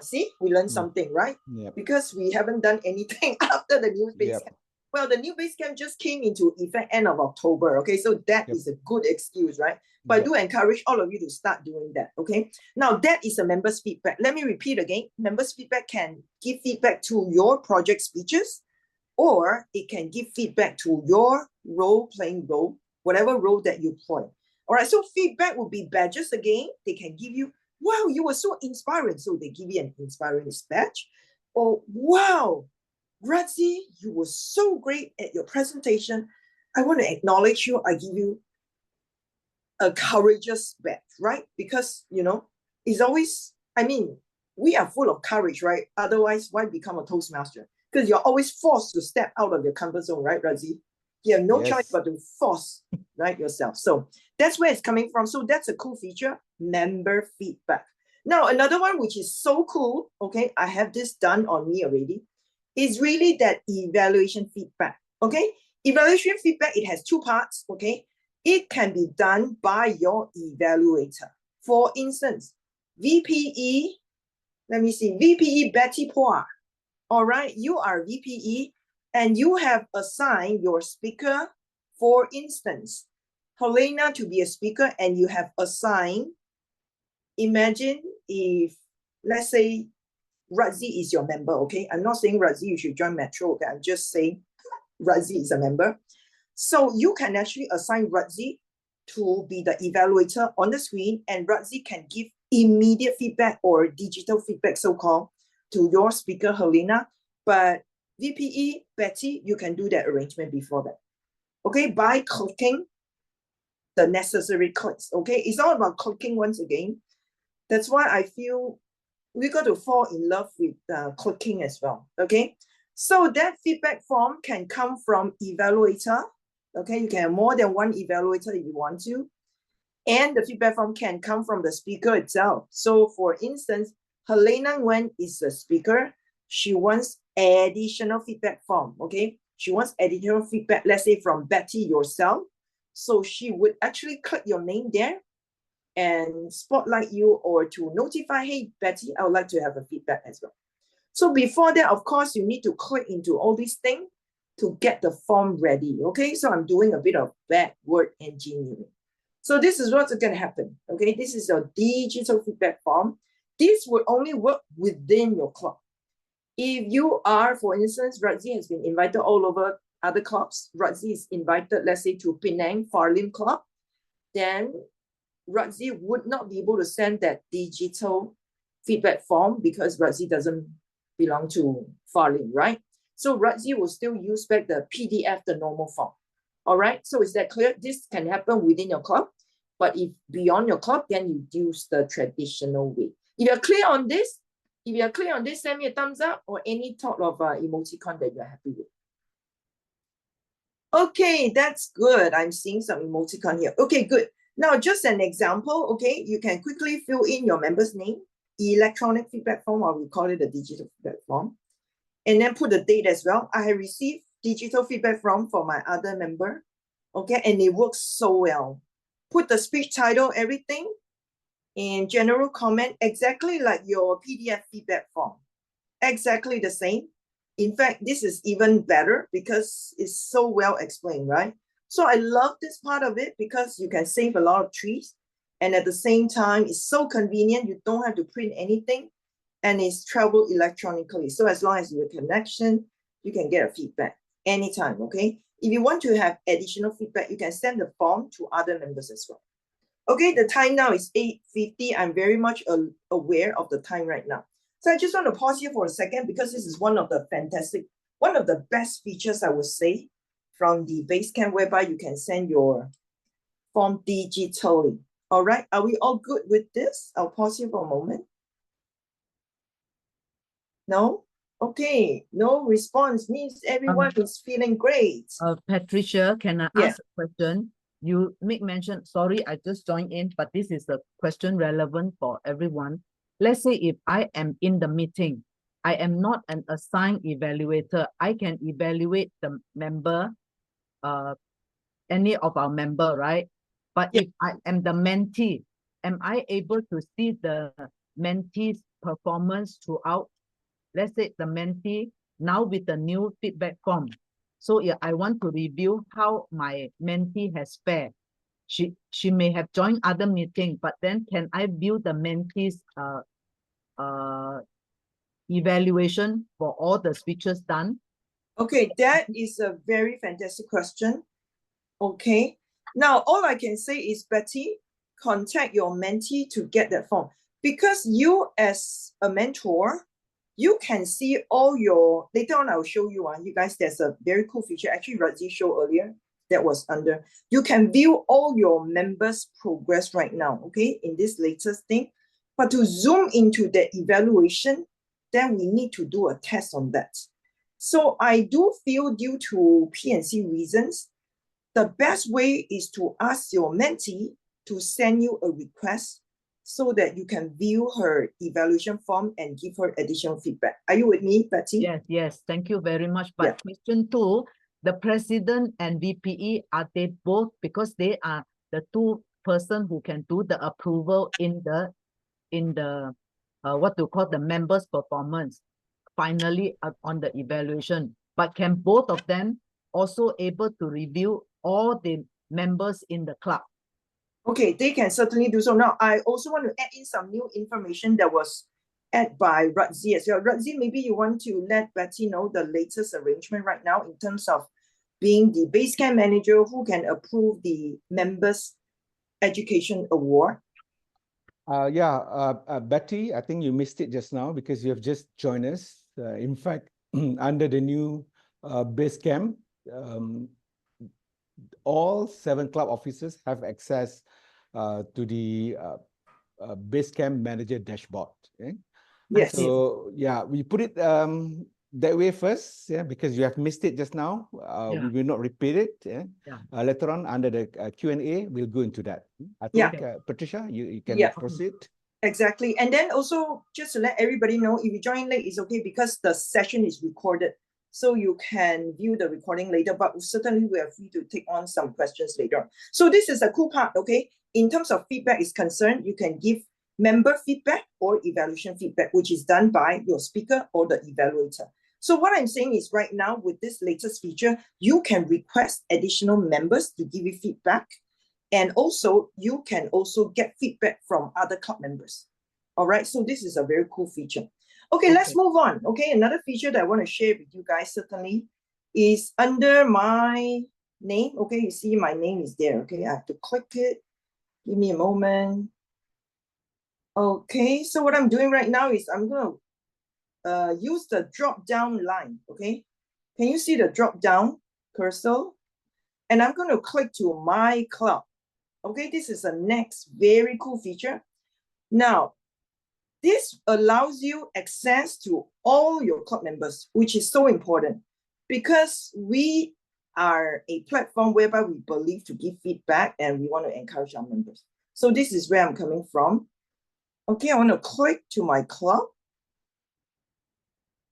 See, we learned something, right? Yep. Because we haven't done anything after the new Basecamp. Yep. Well, the new Basecamp just came into effect end of October, okay? So that is a good excuse, right? But I do encourage all of you to start doing that, okay? Now, that is a member's feedback. Let me repeat again. Members' feedback can give feedback to your project speeches, or it can give feedback to your role-playing role, whatever role that you play. All right, so feedback will be badges again. They can give you, wow, you were so inspiring. So they give you an inspiring badge. Or, wow, Radzi, you were so great at your presentation. I want to acknowledge you. I give you a courageous badge, right? Because, you know, it's always, I mean, we are full of courage, right? Otherwise, why become a Toastmaster? Because you're always forced to step out of your comfort zone, right, Radzi? You have no choice but to force, right, yourself. So that's where it's coming from. So that's a cool feature, member feedback. Now, another one which is so cool, okay, I have this done on me already, is really that evaluation feedback, okay? Evaluation feedback, it has two parts, okay? It can be done by your evaluator. For instance, VPE, let me see, VPE Betty Poir. All right, you are VPE and you have assigned your speaker, for instance, Helena to be a speaker, and you have assigned, imagine if, let's say, Radzi is your member, okay? I'm not saying Radzi, you should join Metro, okay? I'm just saying Radzi is a member. So you can actually assign Radzi to be the evaluator on the screen, and Radzi can give immediate feedback or digital feedback, so-called, to your speaker, Helena. But VPE, Betty, you can do that arrangement before that. Okay, by clicking the necessary clicks, okay? It's all about clicking once again. That's why I feel we got to fall in love with clicking as well, okay? So that feedback form can come from evaluator, okay? You can have more than one evaluator if you want to. And the feedback form can come from the speaker itself. So for instance, Helena Nguyen is the speaker. She wants additional feedback form, okay? She wants additional feedback, let's say from Betty yourself. So she would actually click your name there and spotlight you, or to notify, hey, Betty, I would like to have a feedback as well. So before that, of course, you need to click into all these things to get the form ready, okay? So I'm doing a bit of backward engineering. So this is what's going to happen, okay? This is a digital feedback form. This will only work within your club. If you are, for instance, Radzi has been invited all over other clubs. Radzi is invited, let's say, to Penang Farlim Club. Then Radzi would not be able to send that digital feedback form because Radzi doesn't belong to Farlim, right? So Radzi will still use back the PDF, the normal form. All right, so is that clear? This can happen within your club, but if beyond your club, then you use the traditional way. If you're clear on this, If you are clear on this, send me a thumbs up or any thought of emoticon that you're happy with. Okay, that's good. I'm seeing some emoticon here. Okay, good. Now, just an example, okay, you can quickly fill in your member's name, electronic feedback form, or we call it a digital feedback form, and then put the date as well. I have received digital feedback form for my other member, okay, and it works so well. Put the speech title, everything, and general comment, exactly like your PDF feedback form. Exactly the same. In fact, this is even better because it's so well explained, right? So I love this part of it because you can save a lot of trees. And at the same time, it's so convenient. You don't have to print anything and it's traveled electronically. So as long as you have a connection, you can get a feedback anytime, okay? If you want to have additional feedback, you can send the form to other members as well. Okay, the time now is 8:50. I'm very much aware of the time right now. So I just want to pause here for a second because this is one of the best features, I would say, from the Basecamp, whereby you can send your form digitally. All right, are we all good with this? I'll pause here for a moment. No? Okay, no response means everyone is feeling great. Patricia, can I Yeah. ask a question? You make mention, sorry, I just joined in, but this is a question relevant for everyone. Let's say if I am in the meeting, I am not an assigned evaluator. I can evaluate the member, any of our member, right? But Yeah. if I am the mentee, am I able to see the mentee's performance throughout? Let's say the mentee now with the new feedback form. So yeah, I want to review how my mentee has fared. She may have joined other meeting, but then can I view the mentee's evaluation for all the speeches done? Okay, that is a very fantastic question. Okay, now all I can say is, Betty, contact your mentee to get that form. Because you as a mentor, you can see all your, later on I'll show you, you guys, there's a very cool feature, actually Radzi showed earlier, that was under, you can view all your members' progress right now, okay, in this latest thing. But to zoom into the evaluation, then we need to do a test on that. So I do feel, due to P&C reasons, the best way is to ask your mentee to send you a request so that you can view her evaluation form and give her additional feedback. Are you with me, Betty? Yes, thank you very much. But Yeah. question 2, the president and VPE, are they both, because they are the two person who can do the approval in the what to call the members' performance, finally on the evaluation. But can both of them also able to review all the members in the club? Okay, they can certainly do so. Now, I also want to add in some new information that was added by Radzi as well. Radzi, maybe you want to let Betty know the latest arrangement right now in terms of being the Basecamp manager who can approve the members' education award. Betty, I think you missed it just now because you have just joined us. In fact, under the new Basecamp, all 7 club officers have access to the Basecamp manager dashboard. Okay? Yes. So yeah, we put it that way first, because you have missed it just now. We will not repeat it. Later on under the Q&A, we'll go into that. I think, Patricia, you can proceed. Exactly. And then also, just to let everybody know, if you join late, it's okay because the session is recorded. So you can view the recording later, but certainly we are free to take on some questions later. So this is a cool part, okay? In terms of feedback is concerned, you can give member feedback or evaluation feedback, which is done by your speaker or the evaluator. So what I'm saying is right now with this latest feature, you can request additional members to give you feedback. And also, you can also get feedback from other club members. All right, so this is a very cool feature. Okay, let's move on. Okay, another feature that I want to share with you guys certainly is under my name. Okay, you see my name is there. Okay, I have to click it. Give me a moment. Okay, so what I'm doing right now is I'm going to use the drop down line. Okay, can you see the drop down cursor? And I'm going to click to my club. Okay, this is the next very cool feature. Now, This allows you access to all your club members, which is so important because we are a platform whereby we believe to give feedback and we want to encourage our members. So this is where I'm coming from. Okay, I want to click to my club.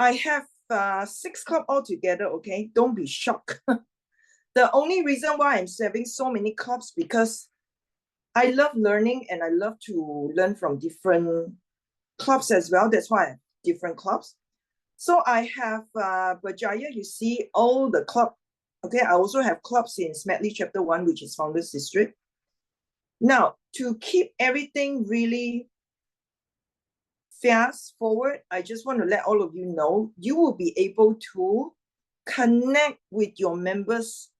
I have 6 clubs altogether, okay? Don't be shocked. The only reason why I'm having so many clubs because I love learning and I love to learn from different clubs as well. That's why I have different clubs. So I have Berjaya, you see all the club. Okay, I also have clubs in Smedley Chapter 1, which is Founders District. Now, to keep everything really fast forward, I just want to let all of you know, you will be able to connect with your members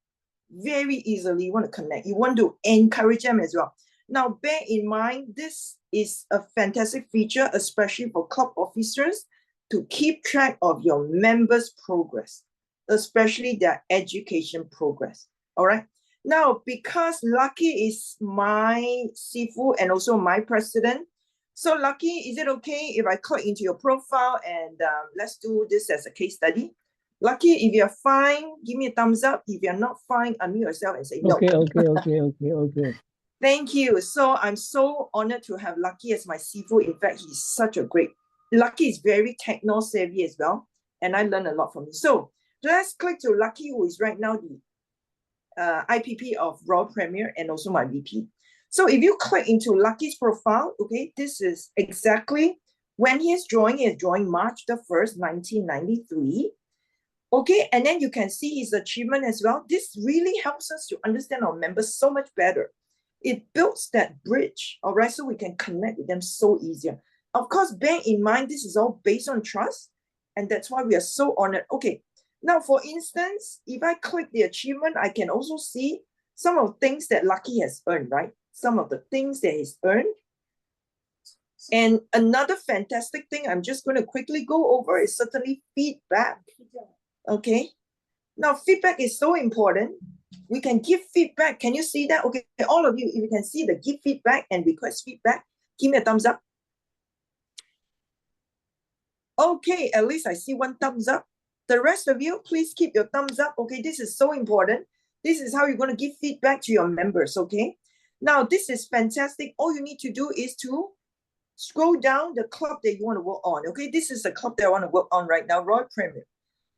very easily. You want to connect. You want to encourage them as well. Now, bear in mind, this is a fantastic feature, especially for club officers, to keep track of your members' progress, especially their education progress. All right. Now, because Lucky is my Sifu and also my president, so Lucky, is it okay if I click into your profile and let's do this as a case study? Lucky, if you're fine, give me a thumbs up. If you're not fine, unmute yourself and say no. Okay. Thank you. So I'm so honored to have Lucky as my Sifu. In fact, he's such a great, Lucky is very techno savvy as well. And I learned a lot from him. So let's click to Lucky, who is right now the IPP of Royal Premier and also my VP. So if you click into Lucky's profile, okay, this is exactly when he is drawing March the 1st, 1993. Okay, and then you can see his achievement as well. This really helps us to understand our members so much better. It builds that bridge, all right, so we can connect with them so easier. Of course, bear in mind, this is all based on trust, and that's why we are so honored. Okay, now, for instance, if I click the achievement, I can also see some of the things that Lucky has earned, right? Some of the things that he's earned. And another fantastic thing I'm just going to quickly go over is certainly feedback. Okay. Now, feedback is so important. We can give feedback. Can you see that? Okay, all of you, if you can see the give feedback and request feedback, give me a thumbs up. Okay, at least I see 1 thumbs up. The rest of you, please keep your thumbs up. Okay, this is so important. This is how you're going to give feedback to your members, okay? Now, this is fantastic. All you need to do is to scroll down the club that you want to work on, okay? This is the club that I want to work on right now, Royal Premier.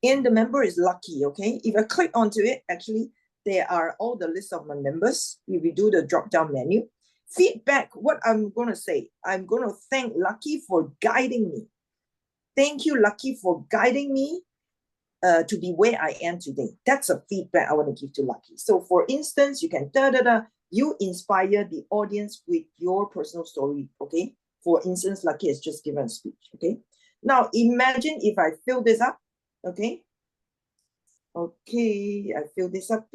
And the member is Lucky, okay? If I click onto it, actually, there are all the list of my members. If we do the drop-down menu. Feedback, what I'm going to say, I'm going to thank Lucky for guiding me. Thank you, Lucky, for guiding me to be where I am today. That's a feedback I want to give to Lucky. So for instance, you can you inspire the audience with your personal story, okay? For instance, Lucky has just given a speech, okay? Now imagine if I fill this up, okay? Okay, I fill this up,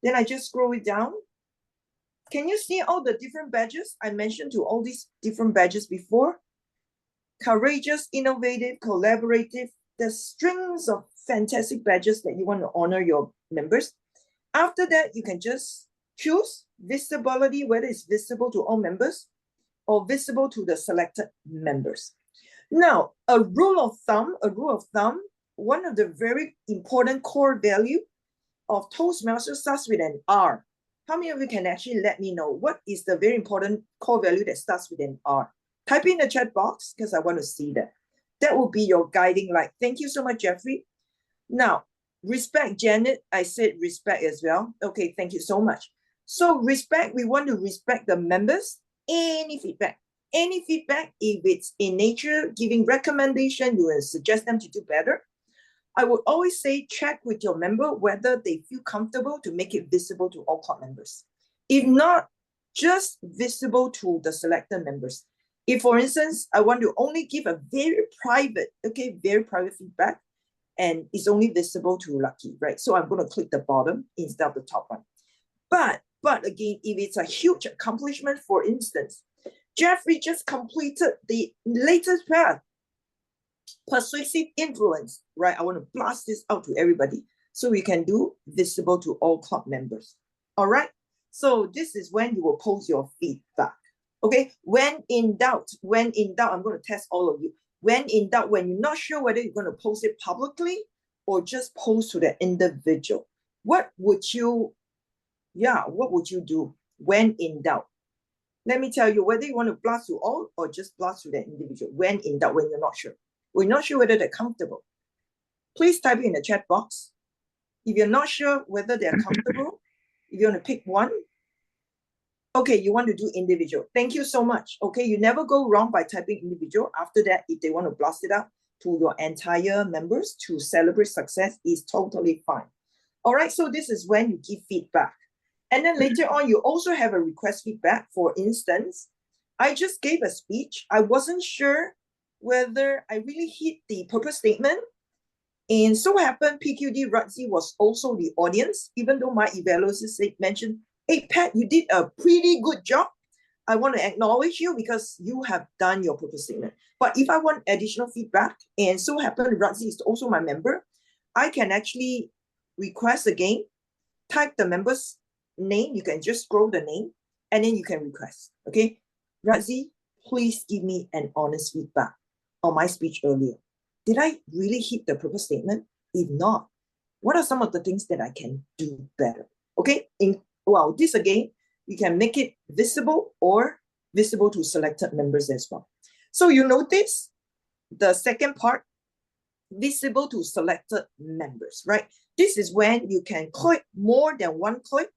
Then I just scroll it down. Can you see all the different badges? I mentioned to all these different badges before. Courageous, innovative, collaborative. There's strings of fantastic badges that you want to honor your members. After that, you can just choose visibility, whether it's visible to all members or visible to the selected members. Now, a rule of thumb, one of the very important core value of Toastmasters starts with an R. How many of you can actually let me know what is the very important core value that starts with an R? Type in the chat box because I want to see that. That will be your guiding light. Thank you so much, Jeffrey. Now, respect, Janet. I said respect as well. Okay, thank you so much. So respect, we want to respect the members. Any feedback, if it's in nature, giving recommendation, you will suggest them to do better. I would always say check with your member whether they feel comfortable to make it visible to all club members. If not, just visible to the selected members. If, for instance, I want to only give a very private feedback, and it's only visible to Lucky, right? So I'm going to click the bottom instead of the top one. But again, if it's a huge accomplishment, for instance, Jeffrey just completed the latest path, persuasive influence, right? I want to blast this out to everybody so we can do visible to all club members. All right. So this is when you will post your feedback. Okay, when in doubt, I'm going to test all of you. When in doubt, when you're not sure whether you're going to post it publicly or just post to the individual, what would you do when in doubt? Let me tell you, whether you want to blast to all or just blast to the individual, when in doubt, when you're not sure. We're not sure whether they're comfortable. Please type it in the chat box. If you're not sure whether they're comfortable, if you want to pick one, okay, you want to do individual. Thank you so much. Okay, you never go wrong by typing individual. After that, if they want to blast it out to your entire members to celebrate success, is totally fine. All right, so this is when you give feedback. And then later on, you also have a request feedback. For instance, I just gave a speech. I wasn't sure whether I really hit the purpose statement. And so happened, PQD Radzi was also the audience, even though my evaluators mentioned, hey, Pat, you did a pretty good job. I want to acknowledge you because you have done your purpose statement. But if I want additional feedback, and so happened, Radzi is also my member, I can actually request again, type the member's name. You can just scroll the name, and then you can request. Okay, Radzi, please give me an honest feedback on my speech earlier. Did I really hit the purpose statement? If not, what are some of the things that I can do better? Okay, this again, you can make it visible or visible to selected members as well. So you notice the second part, visible to selected members, right? This is when you can click more than one click.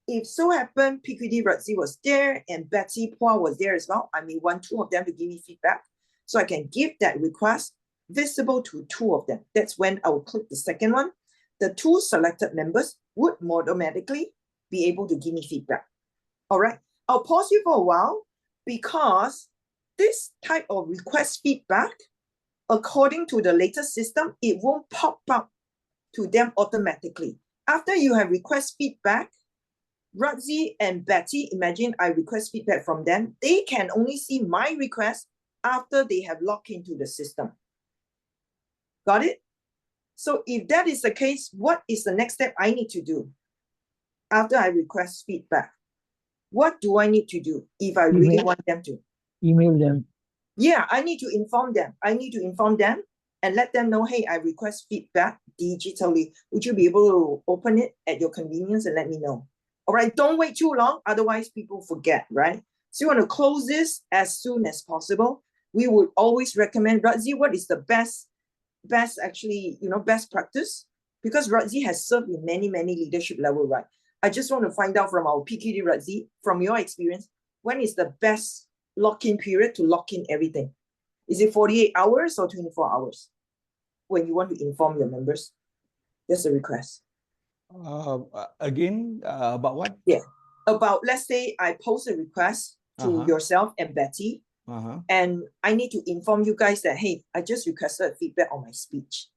If so happened, PQD Radzi was there and Betty Pua was there as well, I may want two of them to give me feedback. So I can give that request visible to two of them. That's when I will click the second one. The two selected members would automatically be able to give me feedback. All right, I'll pause you for a while because this type of request feedback, according to the latest system, it won't pop up to them automatically. After you have request feedback, Radzi and Betty, imagine I request feedback from them, they can only see my request after they have logged into the system. Got it? So if that is the case, what is the next step I need to do after I request feedback? What do I need to do if I really want them to? Email them. Yeah, I need to inform them. I need to inform them and let them know, hey, I request feedback digitally. Would you be able to open it at your convenience and let me know? All right, don't wait too long. Otherwise, people forget, right? So you want to close this as soon as possible. We would always recommend, Radzi, what is the best practice? Because Radzi has served in many leadership level, right? I just want to find out from our PQD Radzi, from your experience, when is the best lock-in period to lock in everything? Is it 48 hours or 24 hours when you want to inform your members? That's a request. Again, about what? Yeah, about, let's say I post a request to yourself and Betty, and I need to inform you guys that, hey, I just requested feedback on my speech.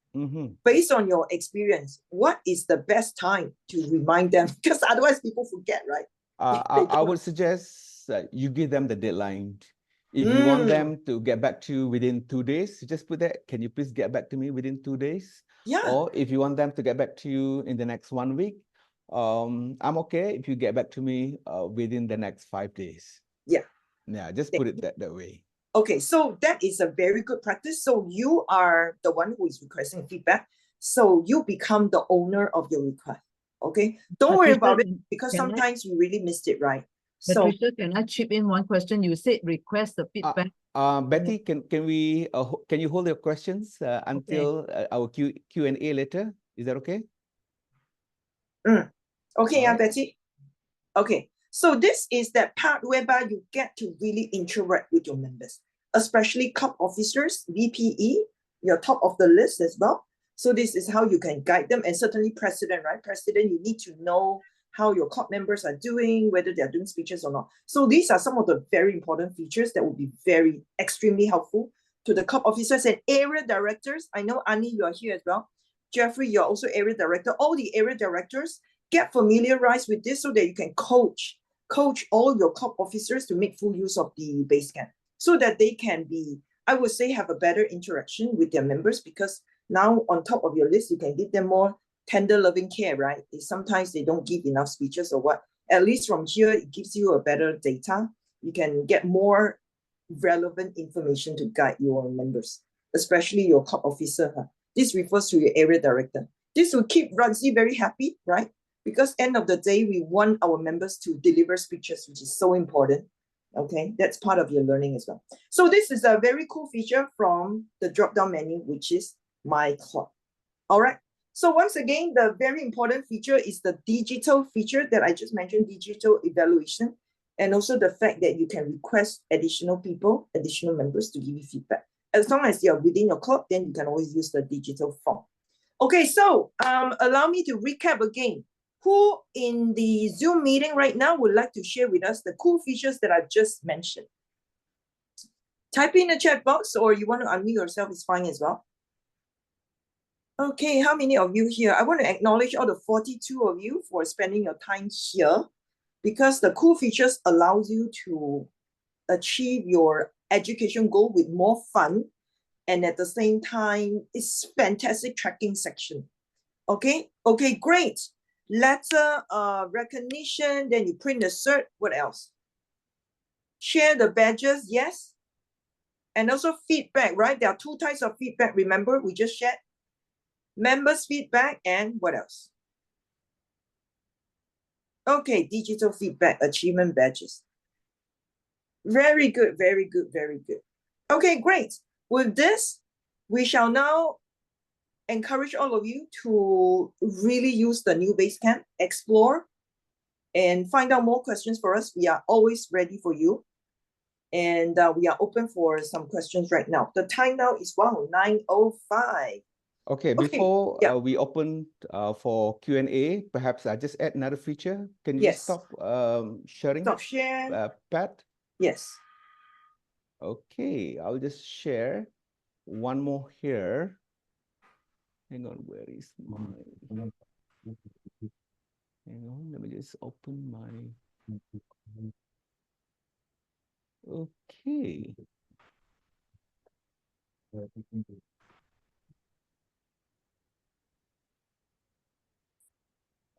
Based on your experience, what is the best time to remind them? Because otherwise people forget, right? I would suggest that you give them the deadline. If you want them to get back to you within 2 days, just put that, can you please get back to me within 2 days? Yeah. Or if you want them to get back to you in the next 1 week, I'm okay if you get back to me within the next 5 days. Yeah. Yeah, just put it that way. Okay, so that is a very good practice. So you are the one who is requesting feedback. So you become the owner of your request. Okay, don't worry about it because sometimes you really missed it, right? Patricia, can I chip in one question? You said request the feedback. Betty, can you hold your questions until our Q&A later? Is that okay? Okay, yeah, Betty. Okay, so this is that part whereby you get to really interact with your members, especially club officers, VPE, you're top of the list as well. So this is how you can guide them, and certainly president, right? President, you need to know how your club members are doing, whether they're doing speeches or not. So these are some of the very important features that will be extremely helpful to the club officers and area directors. I know, Annie, you are here as well. Jeffrey, you're also area director. All the area directors, get familiarized with this so that you can coach all your club officers to make full use of the Basecamp so that they can be, I would say, have a better interaction with their members, because now on top of your list, you can give them more tender loving care, right? Sometimes they don't give enough speeches or what. At least from here, it gives you a better data. you can get more relevant information to guide your members, especially your club officer. This refers to your area director. This will keep Radzi very happy, right? Because end of the day, we want our members to deliver speeches, which is so important. Okay, that's part of your learning as well. So this is a very cool feature from the drop-down menu, which is My Club. All right. So once again, the very important feature is the digital feature that I just mentioned, digital evaluation, and also the fact that you can request additional people, additional members to give you feedback. As long as you're within your club, then you can always use the digital form. Okay, so allow me to recap again. Who in the Zoom meeting right now would like to share with us the cool features that I've just mentioned? Type in the chat box, or you want to unmute yourself, it's fine as well. Okay, how many of you here? I want to acknowledge all the 42 of you for spending your time here, because the cool features allows you to achieve your education goal with more fun, and at the same time, it's fantastic tracking section. Okay, great. Letter recognition, then you print the cert. What else? Share the badges, yes. And also feedback, right? There are two types of feedback. Remember, we just shared members feedback, and what else? Okay, digital feedback, achievement badges. Very good, very good, very good. Okay, great. With this, we shall now encourage all of you to really use the new Basecamp, explore, and find out more questions for us. We are always ready for you. And we are open for some questions right now. The time now is, wow, 9:05. Okay, before we open for Q&A, perhaps I just add another feature. Can you just stop sharing? Stop share. Pat? Yes. Okay, I'll just share one more here. Hang on, where is my... Hang on, let me just open my... Okay.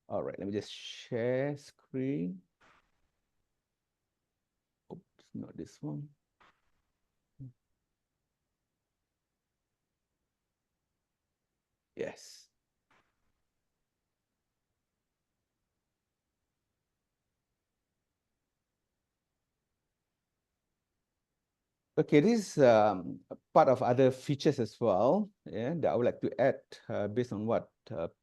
All right, let me just share screen. Oops, not this one. Yes. Okay, this is part of other features as well, that I would like to add based on what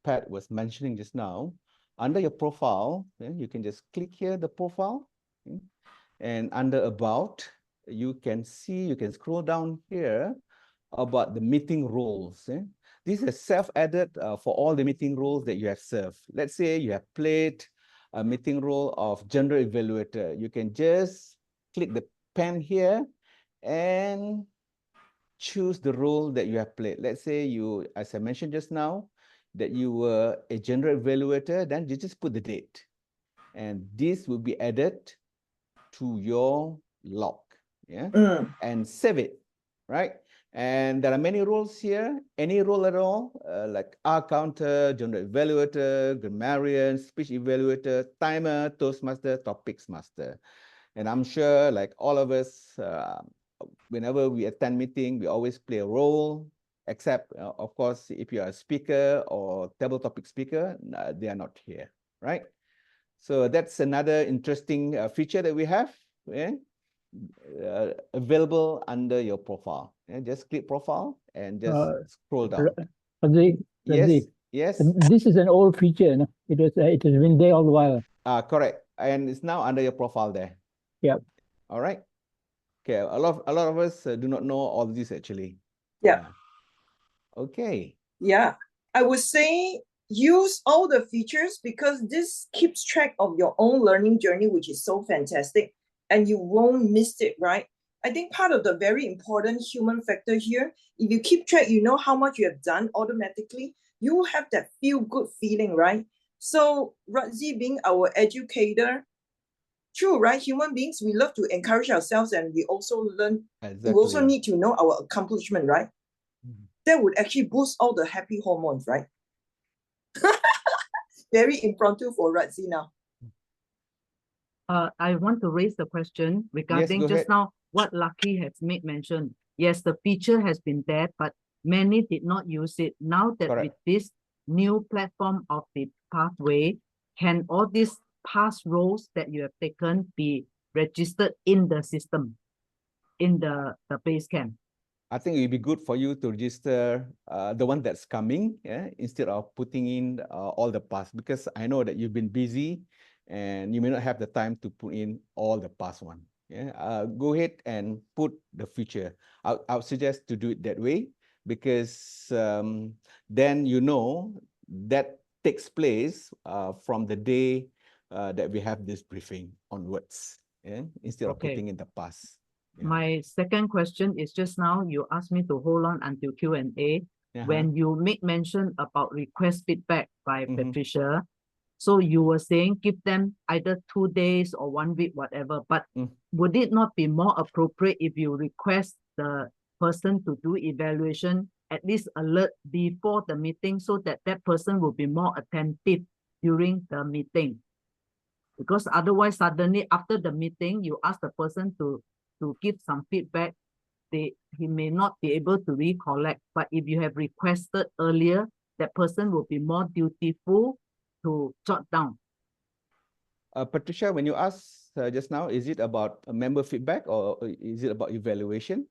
Pat was mentioning just now. Under your profile, you can just click here, the profile, and under About, you can scroll down here about the meeting roles. This is self-added for all the meeting roles that you have served. Let's say you have played a meeting role of general evaluator. You can just click the pen here and choose the role that you have played. Let's say you, as I mentioned just now, that you were a general evaluator, then you just put the date. And this will be added to your log, and save it, right? And there are many roles here, any role at all, like counter, general evaluator, grammarian, speech evaluator, timer, Toastmaster, topics master. And I'm sure, like all of us, whenever we attend meeting, we always play a role, except, of course, if you are a speaker or table topic speaker, they are not here, right? So that's another interesting feature that we have, available under your profile. Just click profile and just scroll down. Radzi, Yes. This is an old feature. No? It has been there all the while. Correct. And it's now under your profile there. Yep. All right. Okay. A lot of us do not know all this actually. Yeah. Okay. Yeah. I would say use all the features, because this keeps track of your own learning journey, which is so fantastic, and you won't miss it, right? I think part of the very important human factor here, if you keep track, you know how much you have done automatically, you will have that feel-good feeling, right? So Radzi being our educator, true, right? Human beings, we love to encourage ourselves, and we also learn, we also need to know our accomplishment, right? That would actually boost all the happy hormones, right? Very impromptu for Radzi now. I want to raise the question regarding go just ahead. now what Lucky has made mention. Yes, the feature has been there, but many did not use it. Now that with Correct. this new platform of the pathway, can all these past roles that you have taken be registered in the system, in the base camp? I think it'd be good for you to register the one that's coming, yeah, instead of putting in all the past, because I know that you've been busy and you may not have the time to put in all the past one. Yeah, go ahead and put the future. I would suggest to do it that way, because then you know that takes place from the day that we have this briefing onwards, yeah, instead of Okay. putting in the past. Yeah. My second question is just now you asked me to hold on until Q&A. When you make mention about request feedback by Patricia, so you were saying give them either 2 days or 1 week, whatever, but would it not be more appropriate if you request the person to do evaluation, at least alert before the meeting, so that that person will be more attentive during the meeting? Because otherwise, suddenly after the meeting, you ask the person to give some feedback, he may not be able to recollect. But if you have requested earlier, that person will be more dutiful to jot down. Patricia, when you asked just now, is it about member feedback or is it about evaluation?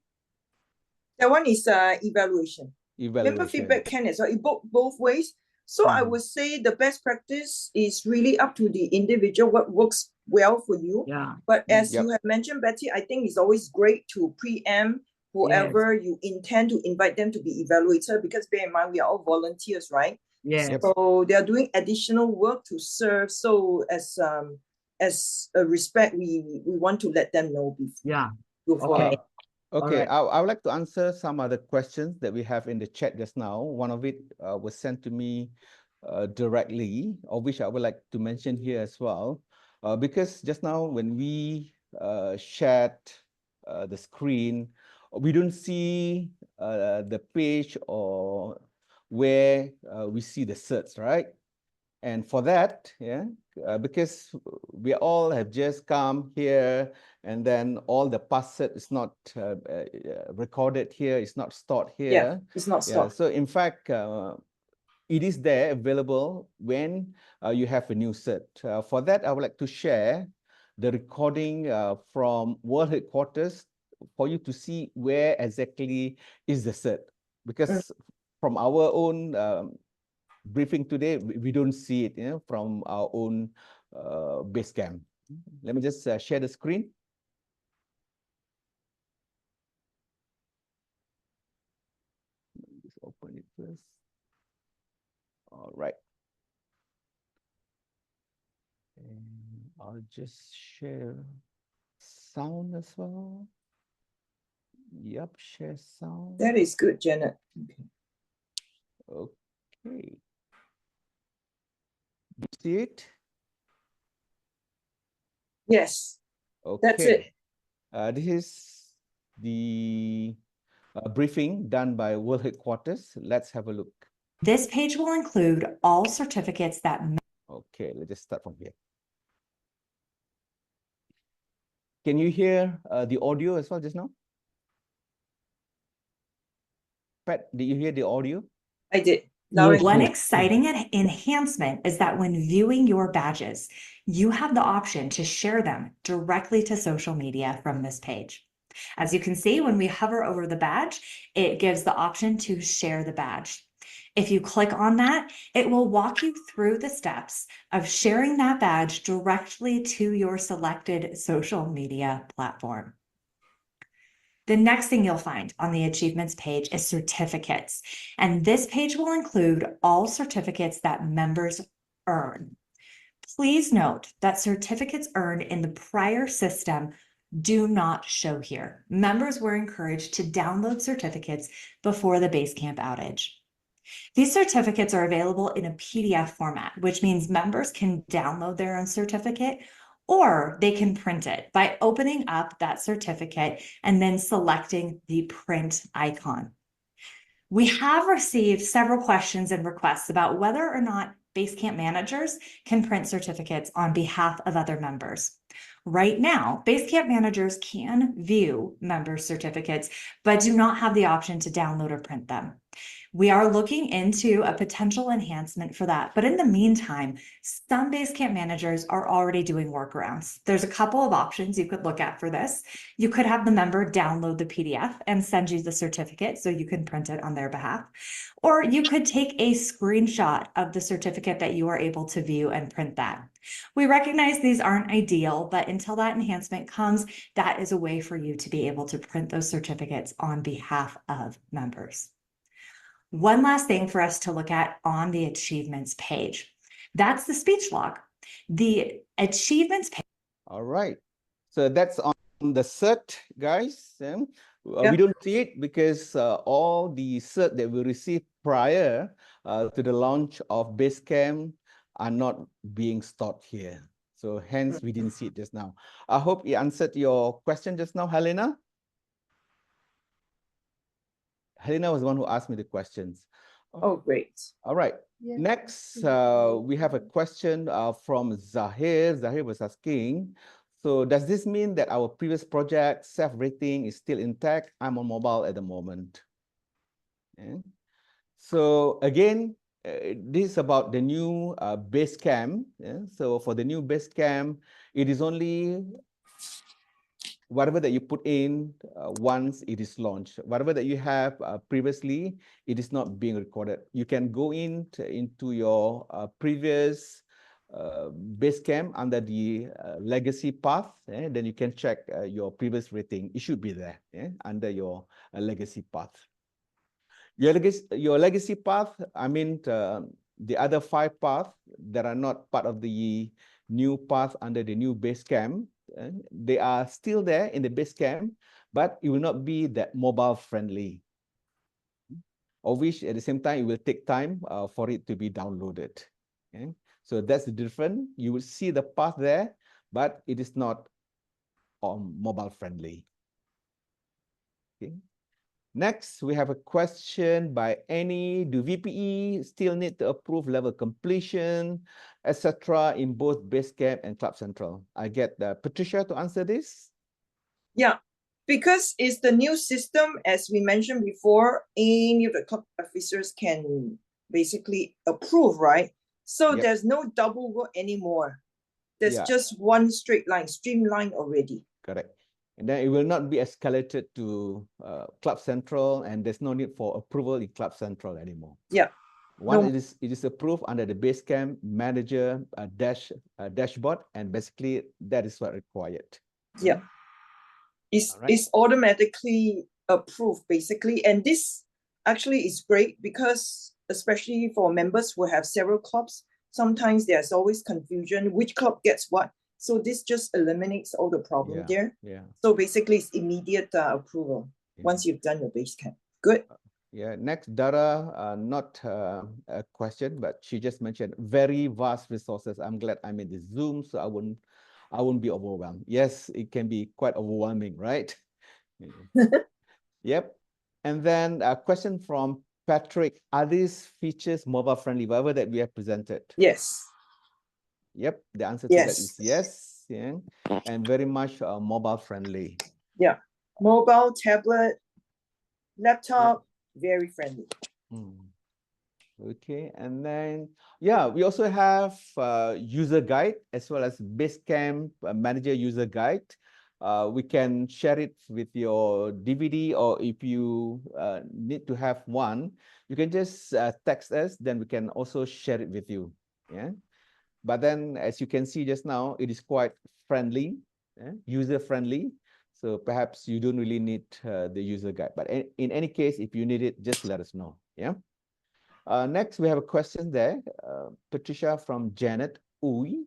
That one is evaluation. Member Evaluation. feedback can as well. It both ways. So I would say the best practice is really up to the individual, what works well for you. Yeah. But as Yep. you have mentioned, Betty, I think it's always great to preempt whoever you intend to invite them to be evaluator, because bear in mind, we are all volunteers, right? Yes. Yep. So they are doing additional work to serve. So as a respect, we want to let them know before. Yeah. Before. Okay. Okay, Alright. I would like to answer some other questions that we have in the chat just now. One of it was sent to me directly, of which I would like to mention here as well. Because just now when we shared the screen, we don't see the page or where we see the certs, right? And for that, yeah, because we all have just come here, and then all the past set is not recorded here, it's not stored here. Yeah, it's not Yeah, stored. so in fact, it is there available when you have a new cert. For that, I would like to share the recording from World Headquarters for you to see where exactly is the cert. Because from our own briefing today, we don't see it, you know, from our own base camp. Let me just share the screen. Let me just open it first. All right. And I'll just share sound as well. Yep, share sound. That is good, Janet. Okay. You see it? Yes. Okay. That's it. This is the briefing done by World Headquarters. Let's have a look. This page will include all certificates that. Okay, let's just start from here. Can you hear the audio as well just now? Pat, did you hear the audio? I did. One exciting enhancement is that when viewing your badges, you have the option to share them directly to social media from this page. As you can see, when we hover over the badge, it gives the option to share the badge. If you click on that, it will walk you through the steps of sharing that badge directly to your selected social media platform. The next thing you'll find on the achievements page is certificates, and this page will include all certificates that members earn. Please note that certificates earned in the prior system do not show here. Members were encouraged to download certificates before the Basecamp outage. These certificates are available in a PDF format, which means members can download their own certificate, or they can print it by opening up that certificate and then selecting the print icon. We have received several questions and requests about whether or not Basecamp managers can print certificates on behalf of other members. Right now, Basecamp managers can view member certificates, but do not have the option to download or print them. We are looking into a potential enhancement for that. But in the meantime, some Basecamp managers are already doing workarounds. There's a couple of options you could look at for this. You could have the member download the PDF and send you the certificate so you can print it on their behalf. Or you could take a screenshot of the certificate that you are able to view and print that. We recognize these aren't ideal, but until that enhancement comes, that is a way for you to be able to print those certificates on behalf of members. One last thing for us to look at on the achievements page. That's the speech log. The achievements page. All right. So that's on the cert, guys. Yep. We don't see it because all the cert that we received prior to the launch of Basecamp are not being stored here. So hence we didn't see it just now. I hope it answered your question just now, Helena. Helena was the one who asked me the questions. Oh, great. All right. Yeah. Next, we have a question from Zahir. Zahir was asking, so does this mean that our previous project self-rating is still intact? I'm on mobile at the moment. Yeah. So again, this is about the new Basecamp. Yeah? So for the new Basecamp, it is only whatever that you put in once it is launched. Whatever that you have previously, it is not being recorded. You can go into your previous Basecamp under the legacy path, then you can check your previous rating. It should be there under your legacy path. Your legacy path, I mean the other 5 paths that are not part of the new path under the new Basecamp, they are still there in the Basecamp, but it will not be that mobile friendly. Of which at the same time, it will take time for it to be downloaded. Okay? So that's the difference. You will see the path there, but it is not mobile friendly. Okay. Next, we have a question by Annie. Do VPE still need to approve level completion, etc. in both Basecamp and Club Central? I get Patricia to answer this. Yeah, because it's the new system, as we mentioned before, any of the club officers can basically approve, right? So there's no double work anymore. There's just one straight line, streamlined already. Correct. And then it will not be escalated to Club Central, and there's no need for approval in Club Central anymore. Yeah. Once it is approved under the Basecamp manager dashboard, and basically that is what required. Yeah. It's automatically approved, basically. And this actually is great because, especially for members who have several clubs, sometimes there's always confusion, which club gets what. So this just eliminates all the problem there. Yeah. So basically, it's immediate approval once you've done your Basecamp. Good. Yeah. Next, Dara, not a question, but she just mentioned very vast resources. I'm glad I'm in the Zoom, so I won't be overwhelmed. Yes, it can be quite overwhelming, right? Yep. And then a question from Patrick: are these features mobile friendly, whatever that we have presented? Yes. Yep, the answer to that is yes, and very much mobile friendly. Yeah, mobile, tablet, laptop, very friendly. Okay, and then we also have user guide as well as Basecamp manager user guide. We can share it with your DVD, or if you need to have one, you can just text us, then we can also share it with you. Yeah. But then, as you can see just now, it is quite friendly, user-friendly. So perhaps you don't really need the user guide. But in any case, if you need it, just let us know. Yeah. Next, we have a question there, Patricia, from Janet Uy.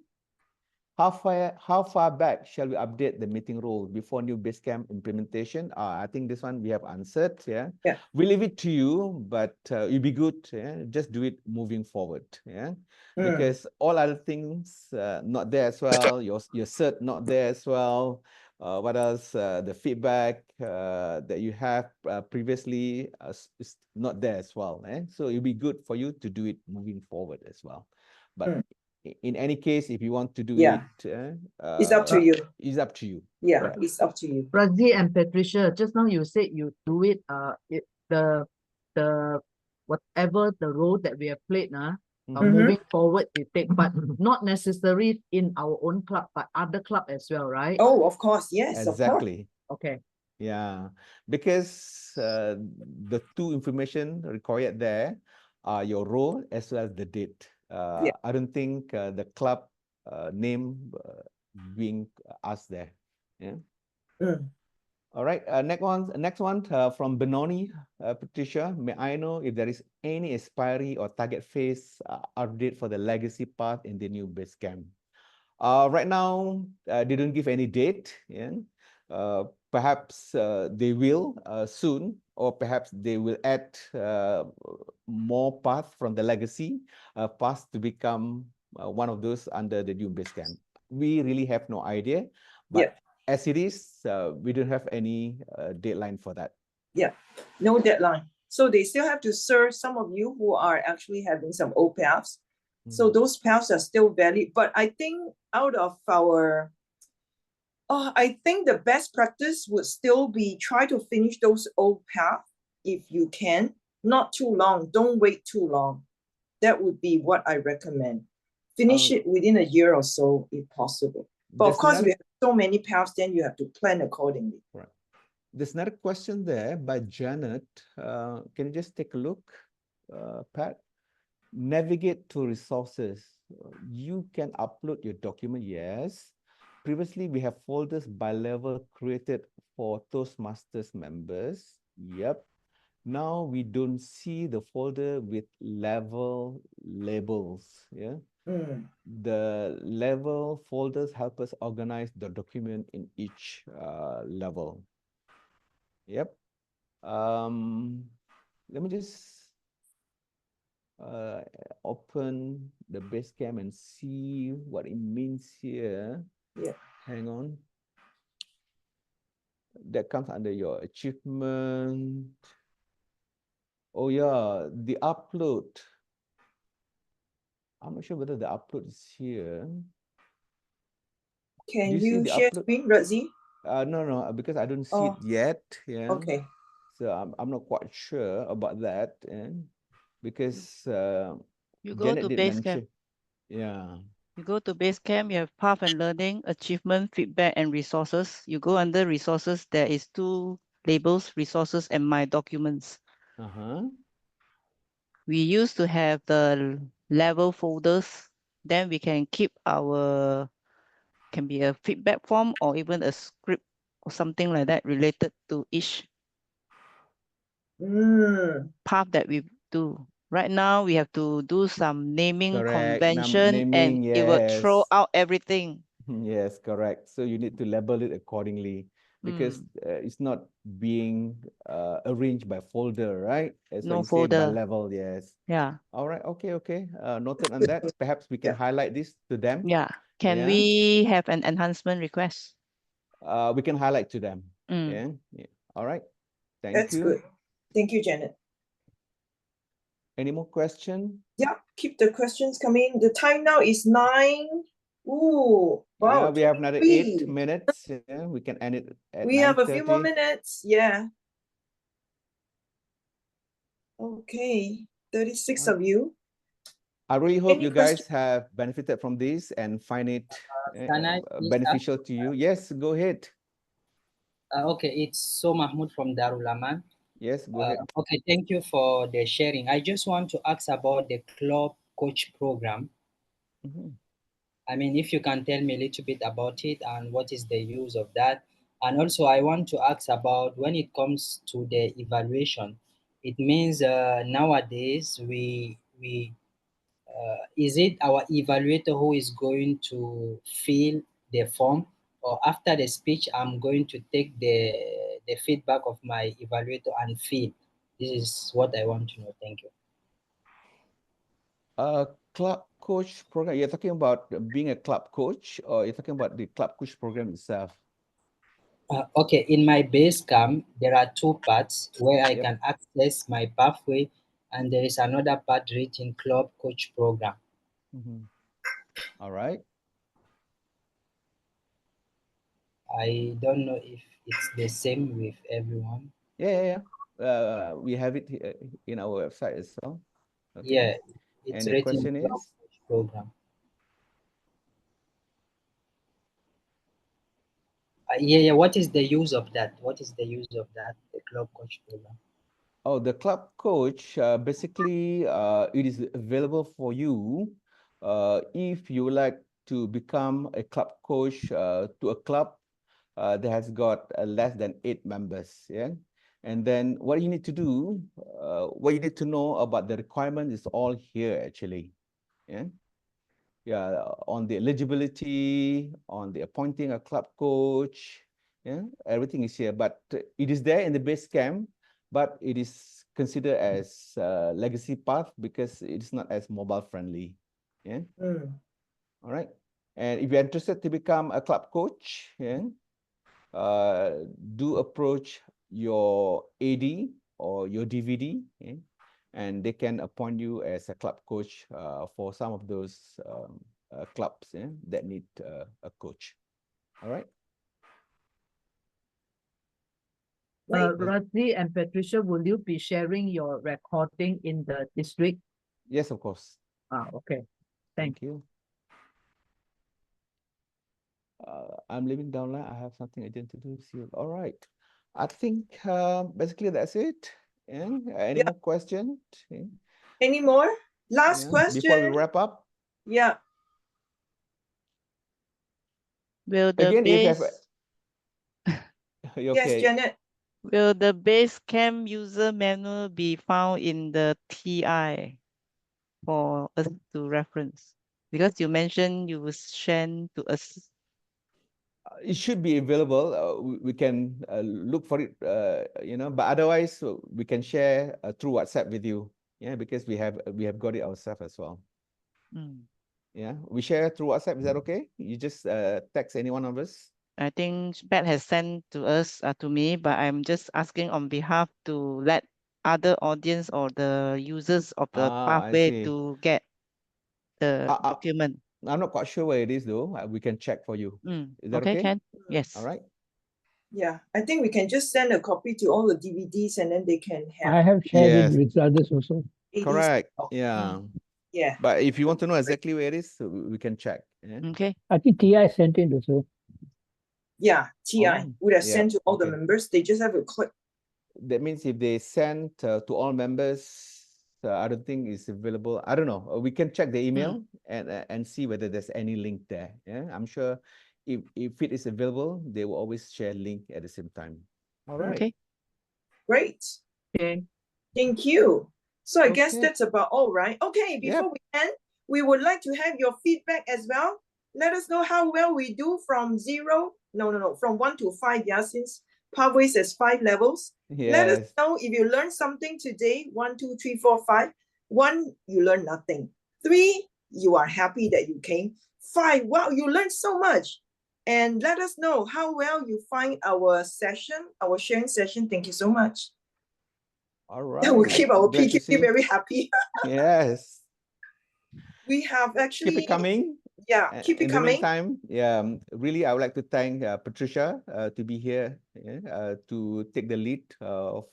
How far back shall we update the meeting rule before new Basecamp implementation? I think this one we have answered. Yeah. We leave it to you, but it'd be good. Just do it moving forward. Yeah. Because all other things not there as well. Your cert not there as well. What else? The feedback that you have previously is not there as well. So it'll be good for you to do it moving forward as well. But Mm. in any case, if you want to do Yeah. it, It's up to you. It's up to you. Yeah, Right. it's up to you. Radzi and Patricia, just now you said you do it, the whatever the role that we have played, Mhm. moving forward we take, but not necessary in our own club, but other club as well, right? Oh, of course, yes, of course. Exactly. Okay. Yeah, because the two information required there are your role as well as the date. Yeah. I don't think the club name being asked there. Yeah. Mm. All right. Next one from Benoni, Patricia. May I know if there is any expiry or target phase update for the legacy path in the new base camp? Right now, they don't give any date. Yeah. Perhaps they will soon, or perhaps they will add more paths from the legacy paths to become one of those under the new base camp. We really have no idea, but as it is, we don't have any deadline for that. Yeah, no deadline. So they still have to serve some of you who are actually having some old paths. So those paths are still valid. But I think out of our, I think the best practice would still be try to finish those old paths if you can. Not too long. Don't wait too long. That would be what I recommend. Finish it within a year or so if possible. But of course, we have so many paths, then you have to plan accordingly. Right. There's another question there by Janet. Can you just take a look, Pat? Navigate to resources. You can upload your document, yes. Previously, we have folders by level created for Toastmasters members. Yep. Now we don't see the folder with level labels. Yeah. The level folders help us organize the document in each level. Yep. Let me just open the Basecamp and see what it means here. Yeah. Hang on. That comes under your achievement. Oh yeah, the upload. I'm not sure whether the upload is here. Can you share screen, Radzi? No, because I don't see it yet. Yeah. Okay. So I'm not quite sure about that. Because you go Janet to did Basecamp. mention. Yeah. You go to Basecamp, you have path and learning, achievement, feedback, and resources. You go under resources, there is two labels, resources and my documents. We used to have the level folders. Then we can keep our, can be a feedback form or even a script or something like that related to each path that we do. Right now, we have to do some naming convention and yes. it will throw out everything. Yes, correct. So you need to label it accordingly because it's not being arranged by folder, right? So No you say by folder. level, yes. Yeah. All right, okay. Noted on that. Perhaps we can highlight this to them. Yeah. Can we have an enhancement request? We can highlight to them. Yeah. All right. Thank you. That's good. Thank you, Janet. Any more questions? Yeah, keep the questions coming. The time now is 9. Ooh, wow. Yeah, we have another 8 minutes. Yeah, we can end it at We have a few more 9:30. minutes. Yeah. Okay, 36 of you. I really hope Any you guys have benefited from this and find it beneficial to you. Yes, go ahead. Okay, it's So Mahmoud from Darul Aman. Yes, go ahead. Okay, thank you for the sharing. I just want to ask about the club coach program. I mean, if you can tell me a little bit about it and what is the use of that. And also I want to ask about when it comes to the evaluation, it means nowadays is it our evaluator who is going to fill the form, or after the speech I'm going to take the feedback of my evaluator and fill? This is what I want to know. Thank you. Club coach program, you're talking about being a club coach, or you're talking about the club coach program itself? Okay, in my base camp, there are two parts where I Yep. can access my pathway, and there is another part written Club Coach Program. All right. I don't know if it's the same with everyone. Yeah. We have it in our website as well. Okay. Yeah, it's And the written question Club is? Coach Program. Yeah. What is the use of that? What is the use of that, the Club Coach Program? Oh, the club coach, basically, it is available for you if you like to become a club coach to a club that has got less than 8 members. Yeah. And then what you need to do, what you need to know about the requirement is all here actually. Yeah. Yeah, on the eligibility, on the appointing a club coach, yeah, everything is here. But it is there in the base camp, but it is considered as legacy path because it is not as mobile friendly. Yeah. All right. And if you're interested to become a club coach, yeah, do approach your AD or your DVD, yeah, and they can appoint you as a club coach for some of those clubs that need a coach. All right. Radzi and Patricia, will you be sharing your recording in the district? Yes, of course. Okay. Thank you. I'm leaving down line. I have something urgent to do. See you. All right. I think basically that's it. Yeah. Any more questions? Yeah. Any more? Last question. Before we wrap up. Yeah. Will the Again, if you have base Yes, okay. Janet. will the base camp user manual be found in the TI for us to reference? Because you mentioned you will send to us. It should be available. We can look for it, but otherwise we can share through WhatsApp with you. Yeah, because we have got it ourselves as well. Yeah, we share through WhatsApp. Is that okay? You just text any one of us. I think Pat has sent to us to me, but I'm just asking on behalf to let other audience or the users of the I pathway see. to get the document. I'm not quite sure where it is though. We can check for you. Is that okay? Can. Yes. All right. Yeah, I think we can just send a copy to all the DVDs and then they can have. I have shared it with others also. Correct. Yeah. Yeah. But if you want to know exactly where it is, we can check. Yeah? Okay. I think TI sent it also. Yeah, TI would have sent to all the okay. members. They just have to click. That means if they send to all members, I don't think it's available. I don't know. We can check the email and see whether there's any link there. Yeah, I'm sure if it is available, they will always share link at the same time. All right. Okay. Great. Okay. Thank you. So I guess that's about all, right? Okay, before we end, we would like to have your feedback as well. Let us know how well we do from from 1 to 5, yeah, since Pathways has 5 levels. Let us know if you learned something today. 1, 2, 3, 4, 5. 1, you learned nothing. 3, you are happy that you came. 5, wow, you learned so much. And let us know how well you find our session, our sharing session. Thank you so much. All right. That will keep our PQD very happy. Yes. We have actually keep it coming. Yeah, keep it coming. In the meantime, really, I would like to thank Patricia to be here, to take the lead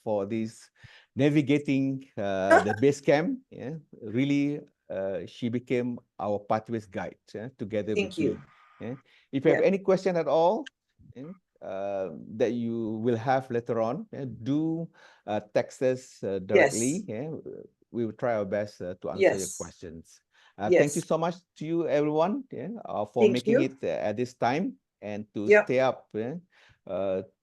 for this navigating the base camp. Yeah, really, she became our pathways guide together with me. Yeah. If you have any question at all that you will have later on, do text us directly. Yeah, we will try our best to answer your questions. Thank you so much to you, everyone, for making it at this time and to stay up to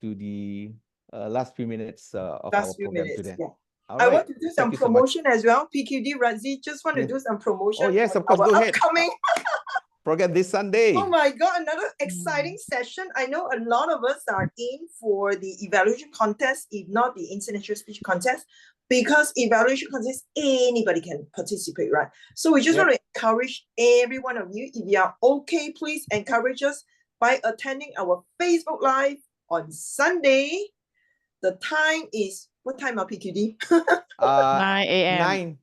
the last few minutes of our program today. I want to do some promotion as well. PQD Radzi just want to do some promotion. Oh, yes, of course. Go ahead. Upcoming program this Sunday. Oh my God, another exciting session. I know a lot of us are in for the evaluation contest, if not the international speech contest, because evaluation contest, anybody can participate, right? So we just want to encourage every one of you, if you are okay, please encourage us by attending our Facebook Live on Sunday. The time is, what time are PQD? 9 a.m. 9.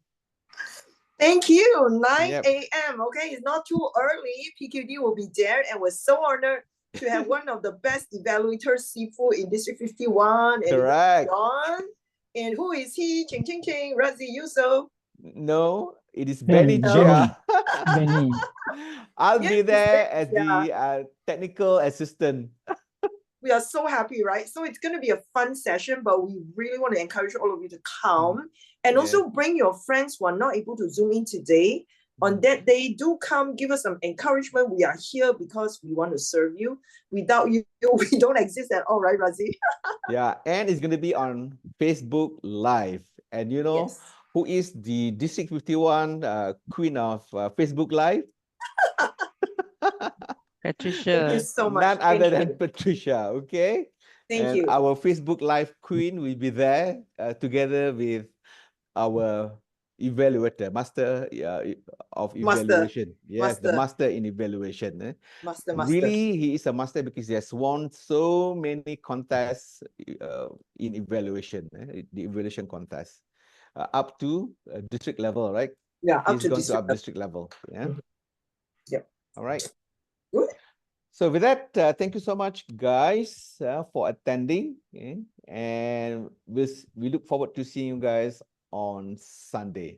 Thank you, 9 Yep. a.m. Okay, it's not too early. PQD will be there, and we're so honored to have one of the best evaluators seafood in District 51. And Correct. John. And who is he? Ching ching ching, Radzi Yusof. No, it is Benny, Benny Benny, Chia. Benny. I'll be Yes, there Benny as Chia. the technical assistant. We are so happy, right? So it's going to be a fun session, but we really want to encourage all of you to come and Yeah. also bring your friends who are not able to Zoom in today. On that day, do come, give us some encouragement. We are here because we want to serve you. Without you, we don't exist at all, right, Radzi? Yeah, and it's going to be on Facebook Live. And you know Yes. who is the District 51 queen of Facebook Live? Patricia. Thank you so much. None other Thank than you. Patricia, okay? Thank And you. our Facebook Live queen will be there together with our evaluator, master of Master. evaluation. Yes, the master in evaluation. Master. Really, he is a master because he has won so many contests in evaluation, the evaluation contest, up to district level, right? Yeah, up He's to gone to district up district level. Yeah. Yep. All right. Good. So with that, thank you so much, guys, for attending. Okay? And we look forward to seeing you guys on Sunday.